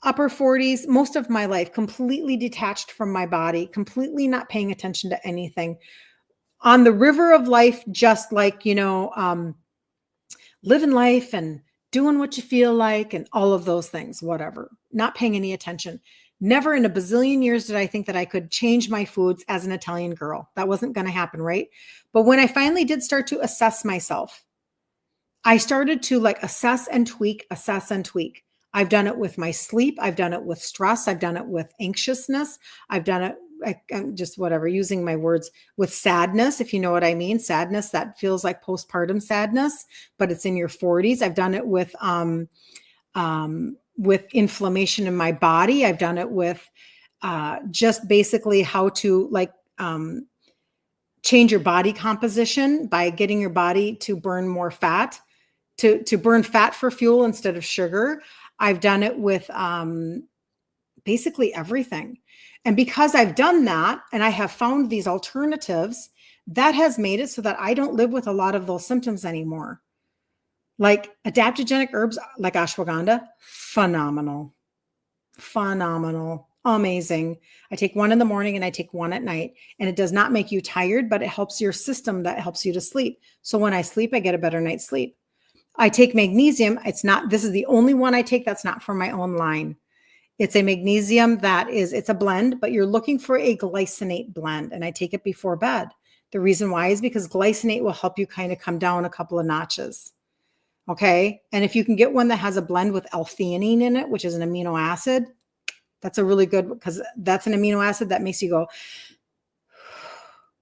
[SPEAKER 1] upper 40s, most of my life, completely detached from my body, completely not paying attention to anything. On the river of life, just like, living life and doing what you feel like and all of those things, whatever, not paying any attention. Never in a bazillion years did I think that I could change my foods as an Italian girl. That wasn't going to happen, right? But when I finally did start to assess myself, I started to like assess and tweak. I've done it with my sleep. I've done it with stress. I've done it with anxiousness. I've done it, I'm just whatever, using my words, with sadness, if you know what I mean. Sadness that feels like postpartum sadness, but it's in your 40s. I've done it with inflammation in my body. I've done it with just basically how to change your body composition by getting your body to burn more fat, to burn fat for fuel instead of sugar. I've done it with basically everything. And because I've done that and I have found these alternatives, that has made it so that I don't live with a lot of those symptoms anymore. Like adaptogenic herbs like ashwagandha, phenomenal, amazing. I take one in the morning and I take one at night, and it does not make you tired, but it helps your system, that helps you to sleep. So when I sleep, I get a better night's sleep. I take magnesium. This is the only one I take that's not from my own line. It's a magnesium it's a blend, but you're looking for a glycinate blend, and I take it before bed. The reason why is because glycinate will help you kind of come down a couple of notches. Okay. And if you can get one that has a blend with L-theanine in it, which is an amino acid, that's a really good, because that's an amino acid that makes you go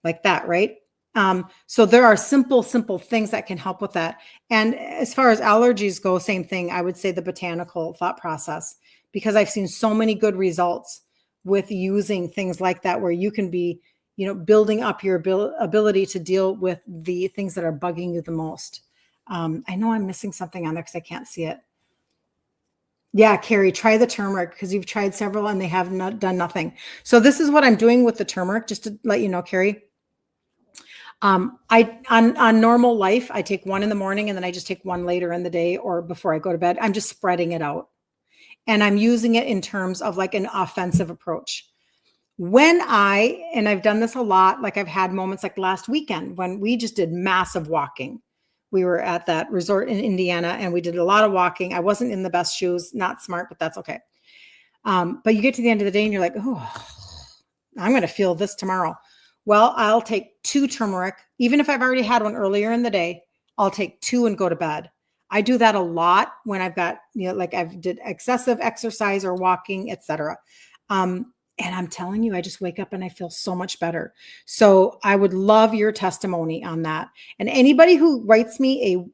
[SPEAKER 1] like that, right? So there are simple things that can help with that. And as far as allergies go, same thing. I would say the botanical thought process, because I've seen so many good results with using things like that, where you can be, building up your ability to deal with the things that are bugging you the most. I know I'm missing something on there because I can't see it. Yeah, Carrie, try the turmeric, because you've tried several and they have not done nothing. So this is what I'm doing with the turmeric, just to let you know, Carrie. On normal life, I take one in the morning and then I just take one later in the day or before I go to bed. I'm just spreading it out. And I'm using it in terms of like an offensive approach. And I've done this a lot, like I've had moments like last weekend when we just did massive walking. We were at that resort in Indiana and we did a lot of walking. I wasn't in the best shoes, not smart, but that's okay. But you get to the end of the day and you're like, oh, I'm going to feel this tomorrow. Well, I'll take 2 turmeric. Even if I've already had one earlier in the day, I'll take 2 and go to bed. I do that a lot when I've got, like I've did excessive exercise or walking, etc. And I'm telling you, I just wake up and I feel so much better. So I would love your testimony on that. And anybody who writes me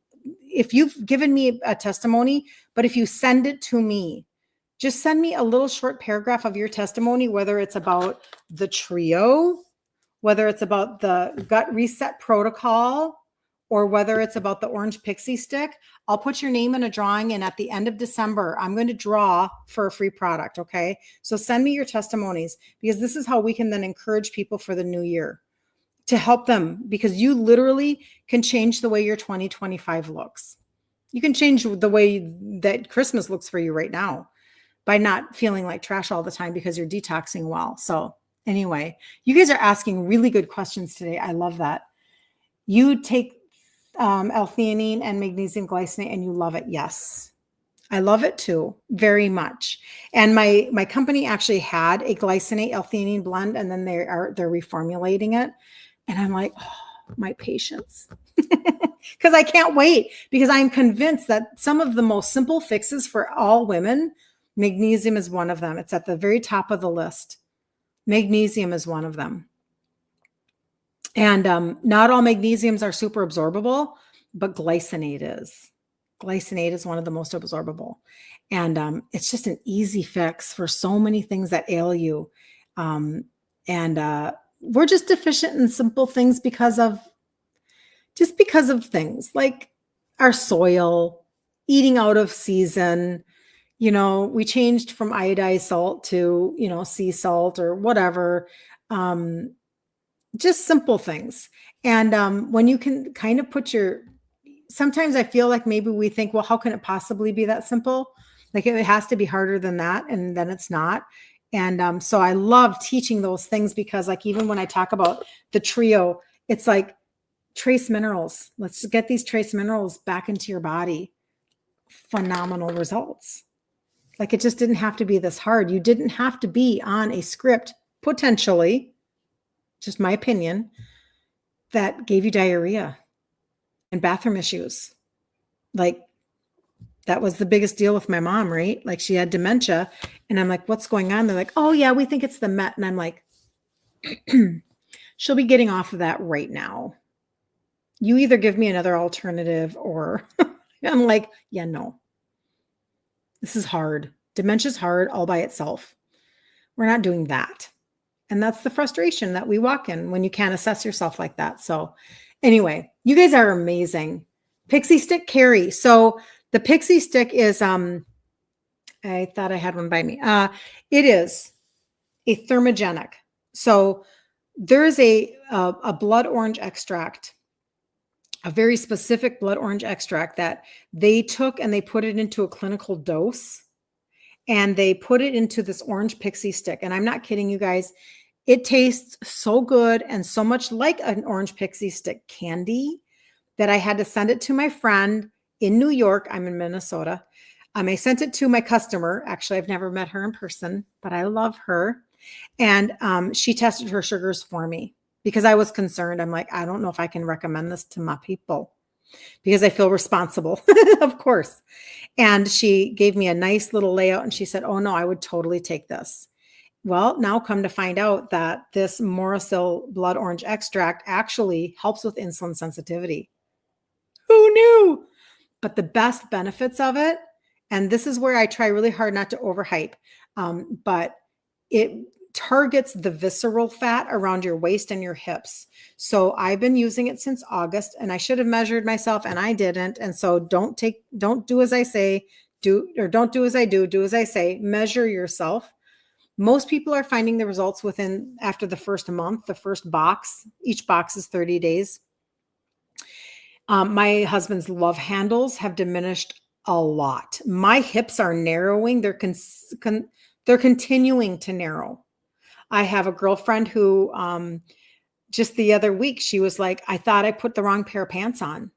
[SPEAKER 1] if you've given me a testimony, but if you send it to me, just send me a little short paragraph of your testimony, whether it's about the trio, whether it's about the gut reset protocol, or whether it's about the orange pixie stick. I'll put your name in a drawing, and at the end of December, I'm going to draw for a free product. Okay. So send me your testimonies, because this is how we can then encourage people for the new year to help them, because you literally can change the way your 2025 looks. You can change the way that Christmas looks for you right now by not feeling like trash all the time because you're detoxing well. So anyway, you guys are asking really good questions today. I love that. You take L-theanine and magnesium glycinate and you love it. Yes, I love it too, very much. And my company actually had a glycinate L-theanine blend, and then they're reformulating it. And I'm like, oh, my patience, because I can't wait, because I'm convinced that some of the most simple fixes for all women, magnesium is one of them. It's at the very top of the list. Magnesium is one of them. And not all magnesiums are super absorbable, but glycinate is. Glycinate is one of the most absorbable. And it's just an easy fix for so many things that ail you. And we're just deficient in simple things because of things like our soil, eating out of season. We changed from iodized salt to, sea salt or whatever. Just simple things. And when you can kind of sometimes I feel like maybe we think, well, how can it possibly be that simple? Like it has to be harder than that. And then it's not. And so I love teaching those things because like, even when I talk about the trio, it's like trace minerals. Let's get these trace minerals back into your body. Phenomenal results. Like it just didn't have to be this hard. You didn't have to be on a script, potentially, just my opinion, that gave you diarrhea and bathroom issues. Like that was the biggest deal with my mom, right? Like she had dementia and I'm like, what's going on? They're like, oh yeah, we think it's the Met. And I'm like, she'll be getting off of that right now. You either give me another alternative or I'm like, yeah, no, this is hard. Dementia's hard all by itself. We're not doing that. And that's the frustration that we walk in when you can't assess yourself like that. So anyway, you guys are amazing. Pixie stick Carrie. So the pixie stick is, I thought I had one by me. It is a thermogenic. So there is a blood orange extract, a very specific blood orange extract that they took and they put it into a clinical dose and they put it into this orange pixie stick. And I'm not kidding you guys. It tastes so good and so much like an orange pixie stick candy that I had to send it to my friend in New York. I'm in Minnesota. I sent it to my customer. Actually, I've never met her in person, but I love her. And she tested her sugars for me because I was concerned. I'm like, I don't know if I can recommend this to my people because I feel responsible, of course. And she gave me a nice little layout and she said, oh no, I would totally take this. Well, now come to find out that this Morocil blood orange extract actually helps with insulin sensitivity. Who knew? But the best benefits of it, and this is where I try really hard not to overhype, but it targets the visceral fat around your waist and your hips. So I've been using it since August and I should have measured myself and I didn't. And so don't do as I say, don't do as I do as I say, measure yourself. Most people are finding the results after the first month, the first box. Each box is 30 days. My husband's love handles have diminished a lot. My hips are narrowing. They're continuing to narrow. I have a girlfriend who just the other week, she was like, I thought I put the wrong pair of pants on.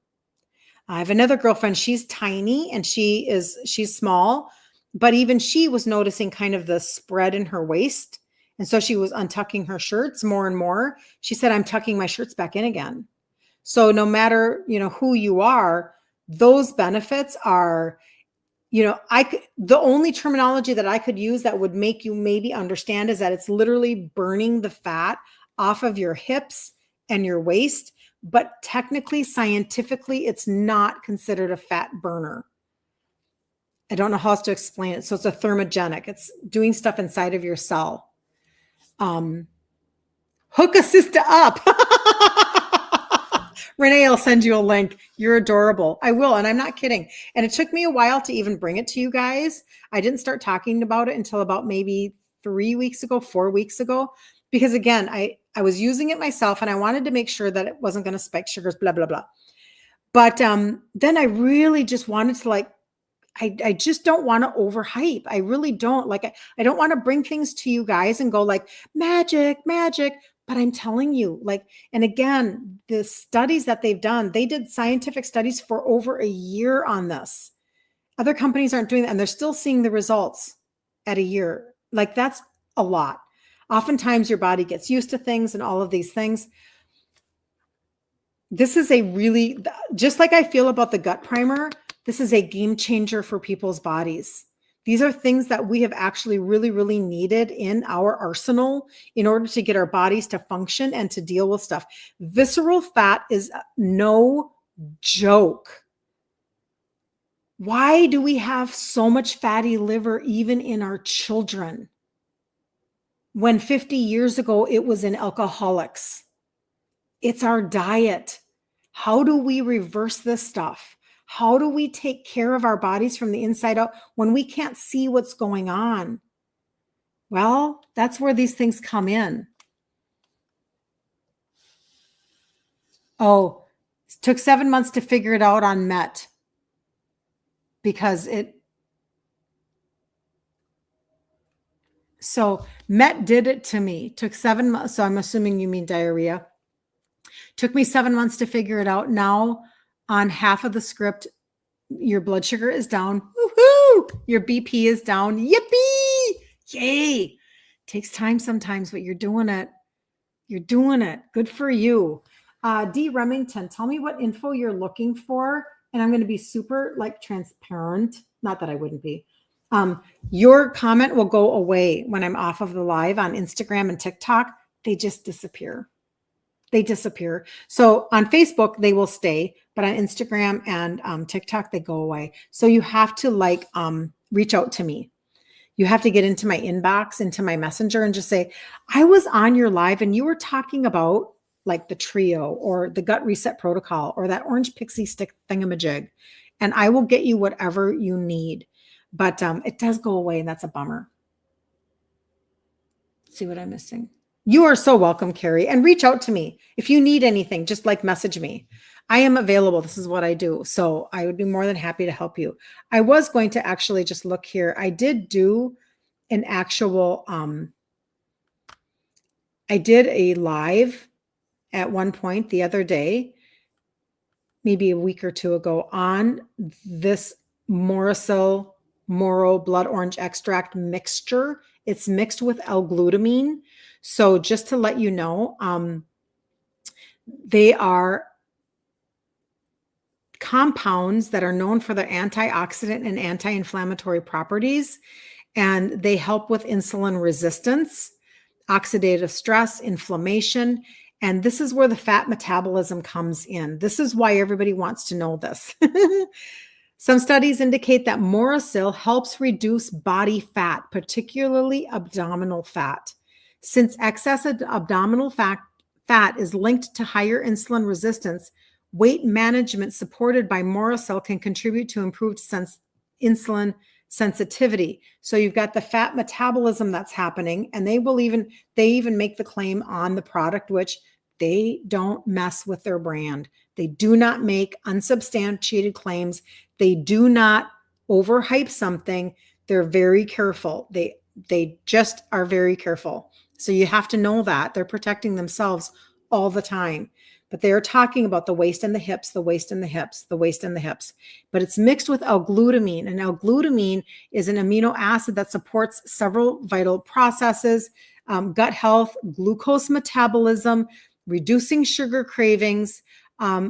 [SPEAKER 1] I have another girlfriend. She's tiny and she's small, but even she was noticing kind of the spread in her waist. And so she was untucking her shirts more and more. She said, I'm tucking my shirts back in again. So no matter, who you are, those benefits are, the only terminology that I could use that would make you maybe understand is that it's literally burning the fat off of your hips and your waist. But technically, scientifically, it's not considered a fat burner. I don't know how else to explain it. So it's a thermogenic. It's doing stuff inside of your cell. Hook a sister up. Renee, I'll send you a link. You're adorable. I will. And I'm not kidding. And it took me a while to even bring it to you guys. I didn't start talking about it until about maybe 4 weeks ago. Because again, I was using it myself and I wanted to make sure that it wasn't going to spike sugars, blah, blah, blah. But then I really just wanted to I just don't want to overhype. I really don't. I don't want to bring things to you guys and go like magic. But I'm telling you, and again, the studies that they've done, they did scientific studies for over a year on this. Other companies aren't doing that, and they're still seeing the results at a year. That's a lot. Oftentimes your body gets used to things and all of these things. This is just like I feel about the gut primer, this is a game changer for people's bodies. These are things that we have actually really, really needed in our arsenal in order to get our bodies to function and to deal with stuff. Visceral fat is no joke. Why do we have so much fatty liver even in our children? when 50 years ago it was in alcoholics. It's our diet. How do we reverse this stuff? How do we take care of our bodies from the inside out when we can't see what's going on? Well, that's where these things come in. Oh, it took 7 months to figure it out on Met because so Met did it to me. Took 7 months. So I'm assuming you mean diarrhea. Took me 7 months to figure it out. Now on half of the script, your blood sugar is down. Woohoo! Your BP is down. Yippee! Yay! Takes time sometimes, but you're doing it. You're doing it. Good for you. D. Remington, tell me what info you're looking for. And I'm going to be super transparent. Not that I wouldn't be. Your comment will go away when I'm off of the live on Instagram and TikTok. They just disappear. They disappear. So on Facebook, they will stay, but on Instagram and TikTok, they go away. So you have to reach out to me. You have to get into my inbox, into my messenger and just say, I was on your live and you were talking about the trio or the gut reset protocol or that orange pixie stick thingamajig. And I will get you whatever you need. But it does go away and that's a bummer. Let's see what I'm missing. You are so welcome, Carrie, and reach out to me. If you need anything, just message me. I am available. This is what I do. So I would be more than happy to help you. I was going to actually just look here. I did do an actual, I did a live at one point the other day, maybe a week or two ago, on this Moro blood orange extract mixture. It's mixed with L-glutamine. So just to let you know, they are compounds that are known for their antioxidant and anti-inflammatory properties, and they help with insulin resistance, oxidative stress, inflammation, and this is where the fat metabolism comes in. This is why everybody wants to know this. Some studies indicate that Morosil helps reduce body fat, particularly abdominal fat. Since excess abdominal fat is linked to higher insulin resistance, weight management supported by Morosil can contribute to improved insulin sensitivity. So you've got the fat metabolism that's happening, and they even make the claim on the product, which they don't mess with their brand. They do not make unsubstantiated claims. They do not overhype something. They're very careful. They just are very careful. So you have to know that they're protecting themselves all the time. But they are talking about the waist and the hips, the waist and the hips, the waist and the hips. But it's mixed with L-glutamine. And L-glutamine is an amino acid that supports several vital processes, gut health, glucose metabolism, reducing sugar cravings.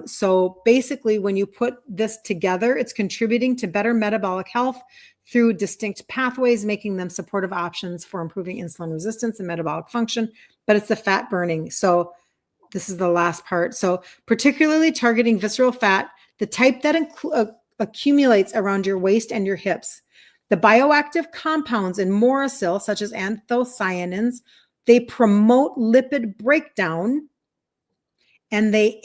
[SPEAKER 1] So basically, when you put this together, it's contributing to better metabolic health through distinct pathways, making them supportive options for improving insulin resistance and metabolic function. But it's the fat burning. So this is the last part. So particularly targeting visceral fat, the type that accumulates around your waist and your hips. The bioactive compounds in Morosil, such as anthocyanins, they promote lipid breakdown and they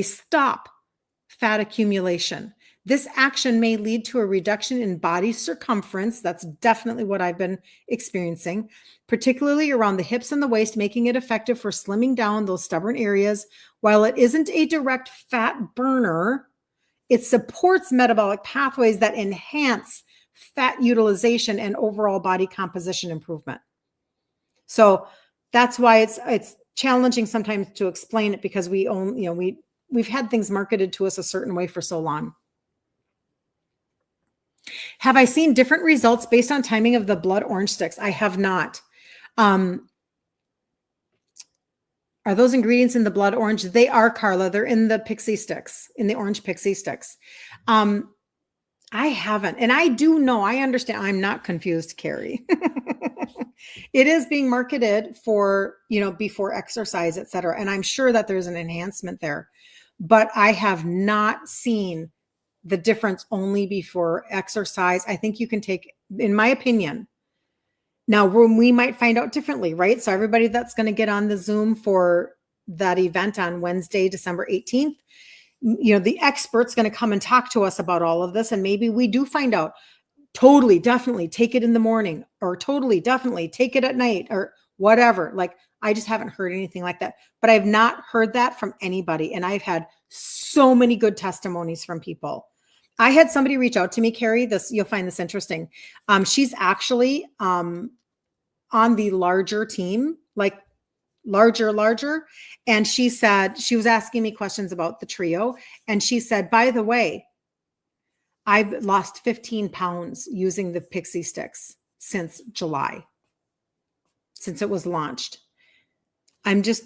[SPEAKER 1] stop fat accumulation. This action may lead to a reduction in body circumference. That's definitely what I've been experiencing, particularly around the hips and the waist, making it effective for slimming down those stubborn areas. While it isn't a direct fat burner, it supports metabolic pathways that enhance fat utilization and overall body composition improvement. So that's why it's challenging sometimes to explain it, because we've had things marketed to us a certain way for so long. Have I seen different results based on timing of the blood orange sticks? I have not. Are those ingredients in the blood orange? They are, Carla. They're in the pixie sticks, in the orange pixie sticks. I haven't. And I do know, I understand. I'm not confused, Carrie. It is being marketed for, before exercise, et cetera. And I'm sure that there's an enhancement there. But I have not seen the difference only before exercise. I think you can take, in my opinion, Now we might find out differently, right? So everybody that's going to get on the Zoom for that event on Wednesday, December 18th, the expert's going to come and talk to us about all of this. And maybe we do find out totally, definitely take it in the morning, or totally, definitely take it at night, or whatever. Like, I just haven't heard anything like that, but I've not heard that from anybody. And I've had so many good testimonies from people. I had somebody reach out to me, Carrie, you'll find this interesting. She's actually on the larger team, like larger. And she said, she was asking me questions about the trio. And she said, by the way, I've lost 15 pounds using the Pixie Sticks since July, since it was launched. I'm just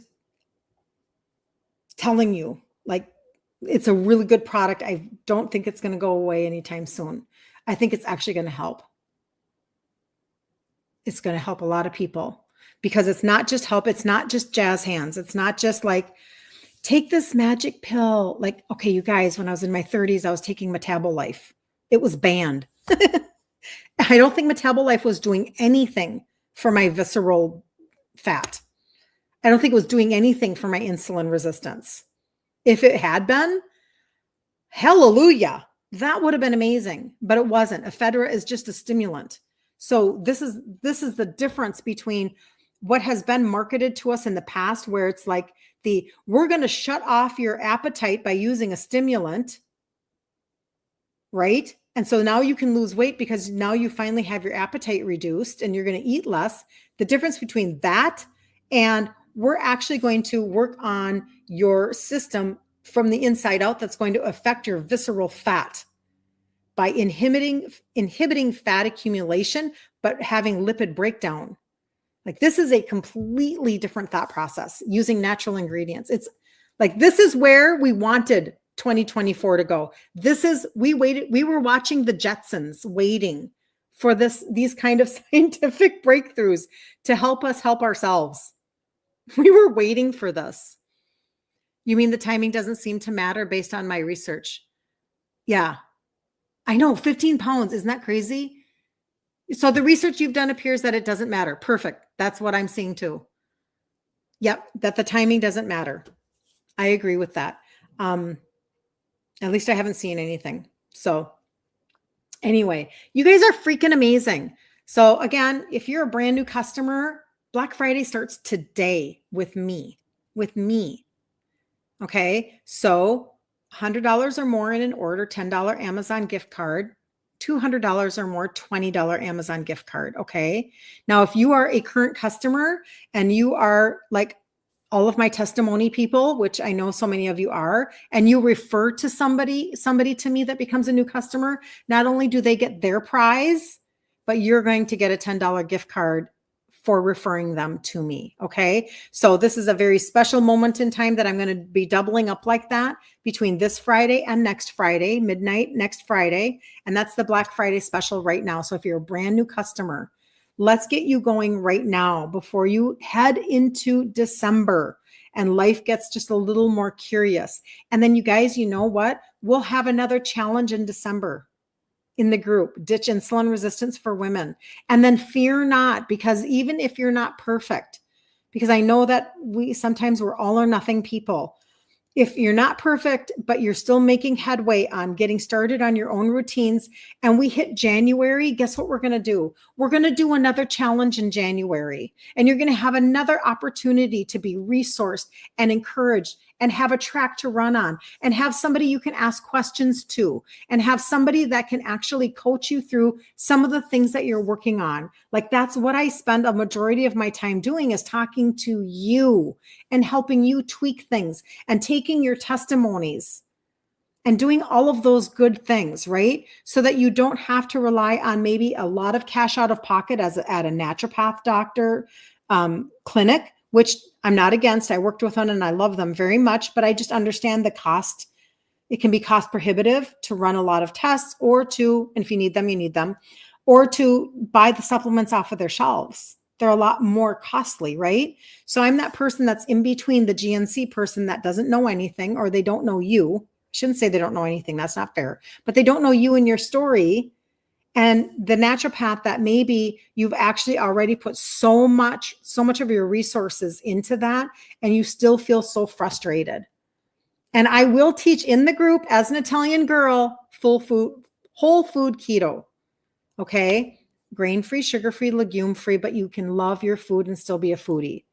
[SPEAKER 1] telling you, like, it's a really good product. I don't think it's going to go away anytime soon. I think it's actually going to help. It's going to help a lot of people, because it's not just help. It's not just jazz hands. It's not just like, take this magic pill. Like, okay, you guys, when I was in my 30s, I was taking Metabolife. It was banned. I don't think Metabolife was doing anything for my visceral fat. I don't think it was doing anything for my insulin resistance. If it had been, hallelujah, that would have been amazing, but it wasn't. Ephedra is just a stimulant. So this is the difference between what has been marketed to us in the past, where it's like we're going to shut off your appetite by using a stimulant, right? And so now you can lose weight because now you finally have your appetite reduced and you're going to eat less. The difference between that and we're actually going to work on your system from the inside out, that's going to affect your visceral fat by inhibiting fat accumulation, but having lipid breakdown. Like, this is a completely different thought process using natural ingredients. It's like, this is where we wanted 2024 to go. We were watching the Jetsons, waiting for these kind of scientific breakthroughs to help us help ourselves. We were waiting for this. You mean the timing doesn't seem to matter based on my research? Yeah, I know, 15 pounds. Isn't that crazy? So the research you've done appears that it doesn't matter. Perfect. That's what I'm seeing too. Yep, that the timing doesn't matter. I agree with that. At least I haven't seen anything. So anyway, you guys are freaking amazing. So again, if you're a brand new customer, Black Friday starts today with me. Okay. So $100 or more in an order, $10 Amazon gift card, $200 or more, $20 Amazon gift card. Okay. Now, if you are a current customer and you are like all of my testimony people, which I know so many of you are, and you refer to somebody to me that becomes a new customer, not only do they get their prize, but you're going to get a $10 gift card for referring them to me. Okay. So this is a very special moment in time that I'm going to be doubling up like that between this Friday and next Friday, midnight next Friday. And that's the Black Friday special right now. So if you're a brand new customer, let's get you going right now before you head into December and life gets just a little more curious. And then you guys, you know what? We'll have another challenge in December in the group, Ditch Insulin Resistance for Women. And then fear not, because even if you're not perfect, because I know that we're all or nothing people. If you're not perfect, but you're still making headway on getting started on your own routines, and we hit January, guess what we're going to do? We're going to do another challenge in January, and you're going to have another opportunity to be resourced and encouraged and have a track to run on and have somebody you can ask questions to and have somebody that can actually coach you through some of the things that you're working on. Like, that's what I spend a majority of my time doing, is talking to you and helping you tweak things and taking your testimonies and doing all of those good things, right? So that you don't have to rely on maybe a lot of cash out of pocket at a naturopath doctor clinic, which I'm not against. I worked with one and I love them very much, but I just understand the cost. It can be cost prohibitive to run a lot of tests, or to, and if you need them, you need them, or to buy the supplements off of their shelves. They're a lot more costly, right? So I'm that person that's in between the GNC person that doesn't know anything, or they don't know you. I shouldn't say they don't know anything. That's not fair, but they don't know you and your story. And the naturopath that maybe you've actually already put so much of your resources into that, and you still feel so frustrated. And I will teach in the group as an Italian girl, full food, whole food keto. Okay. Grain-free, sugar-free, legume-free, but you can love your food and still be a foodie.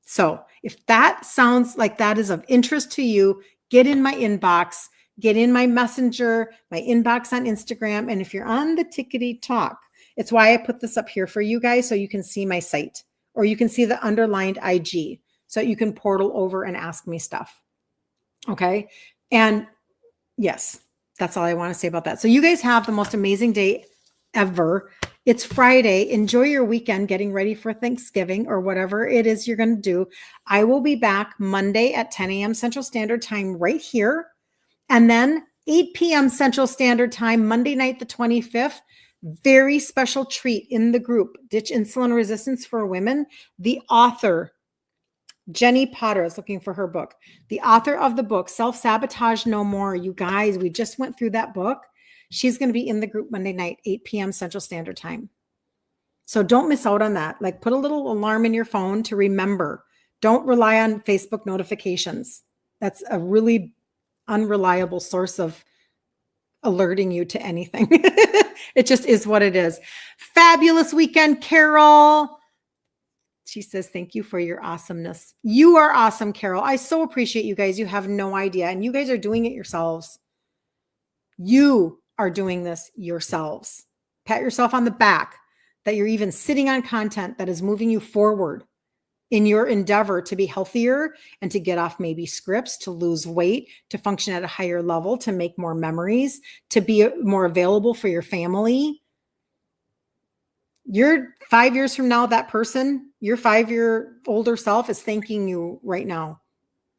[SPEAKER 1] So if that sounds like that is of interest to you, get in my inbox, get in my messenger, my inbox on Instagram. And if you're on the Tickety Talk, it's why I put this up here for you guys so you can see my site, or you can see the underlined IG so you can portal over and ask me stuff. Okay. And yes, that's all I want to say about that. So you guys have the most amazing day ever. It's Friday. Enjoy your weekend getting ready for Thanksgiving or whatever it is you're going to do. I will be back Monday at 10 a.m. Central Standard Time right here. And then 8 p.m. Central Standard Time, Monday night, the 25th, very special treat in the group, Ditch Insulin Resistance for Women. The author, Jenny Potter, is looking for her book. The author of the book, Self-Sabotage No More. You guys, we just went through that book. She's going to be in the group Monday night, 8 p.m. Central Standard Time. So don't miss out on that. Like, put a little alarm in your phone to remember. Don't rely on Facebook notifications. That's a really unreliable source of alerting you to anything. It just is what it is. Fabulous weekend, Carol. She says, thank you for your awesomeness. You are awesome, Carol. I so appreciate you guys. You have no idea. And you guys are doing it yourselves. You are doing this yourselves. Pat yourself on the back that you're even sitting on content that is moving you forward in your endeavor to be healthier and to get off maybe scripts, to lose weight, to function at a higher level, to make more memories, to be more available for your family. You're 5 years from now, that person, your 5-year older self is thanking you right now.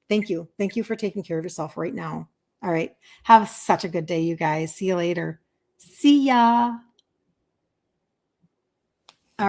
[SPEAKER 1] Thank you. Thank you for taking care of yourself right now. All right. Have such a good day, you guys. See you later. See ya.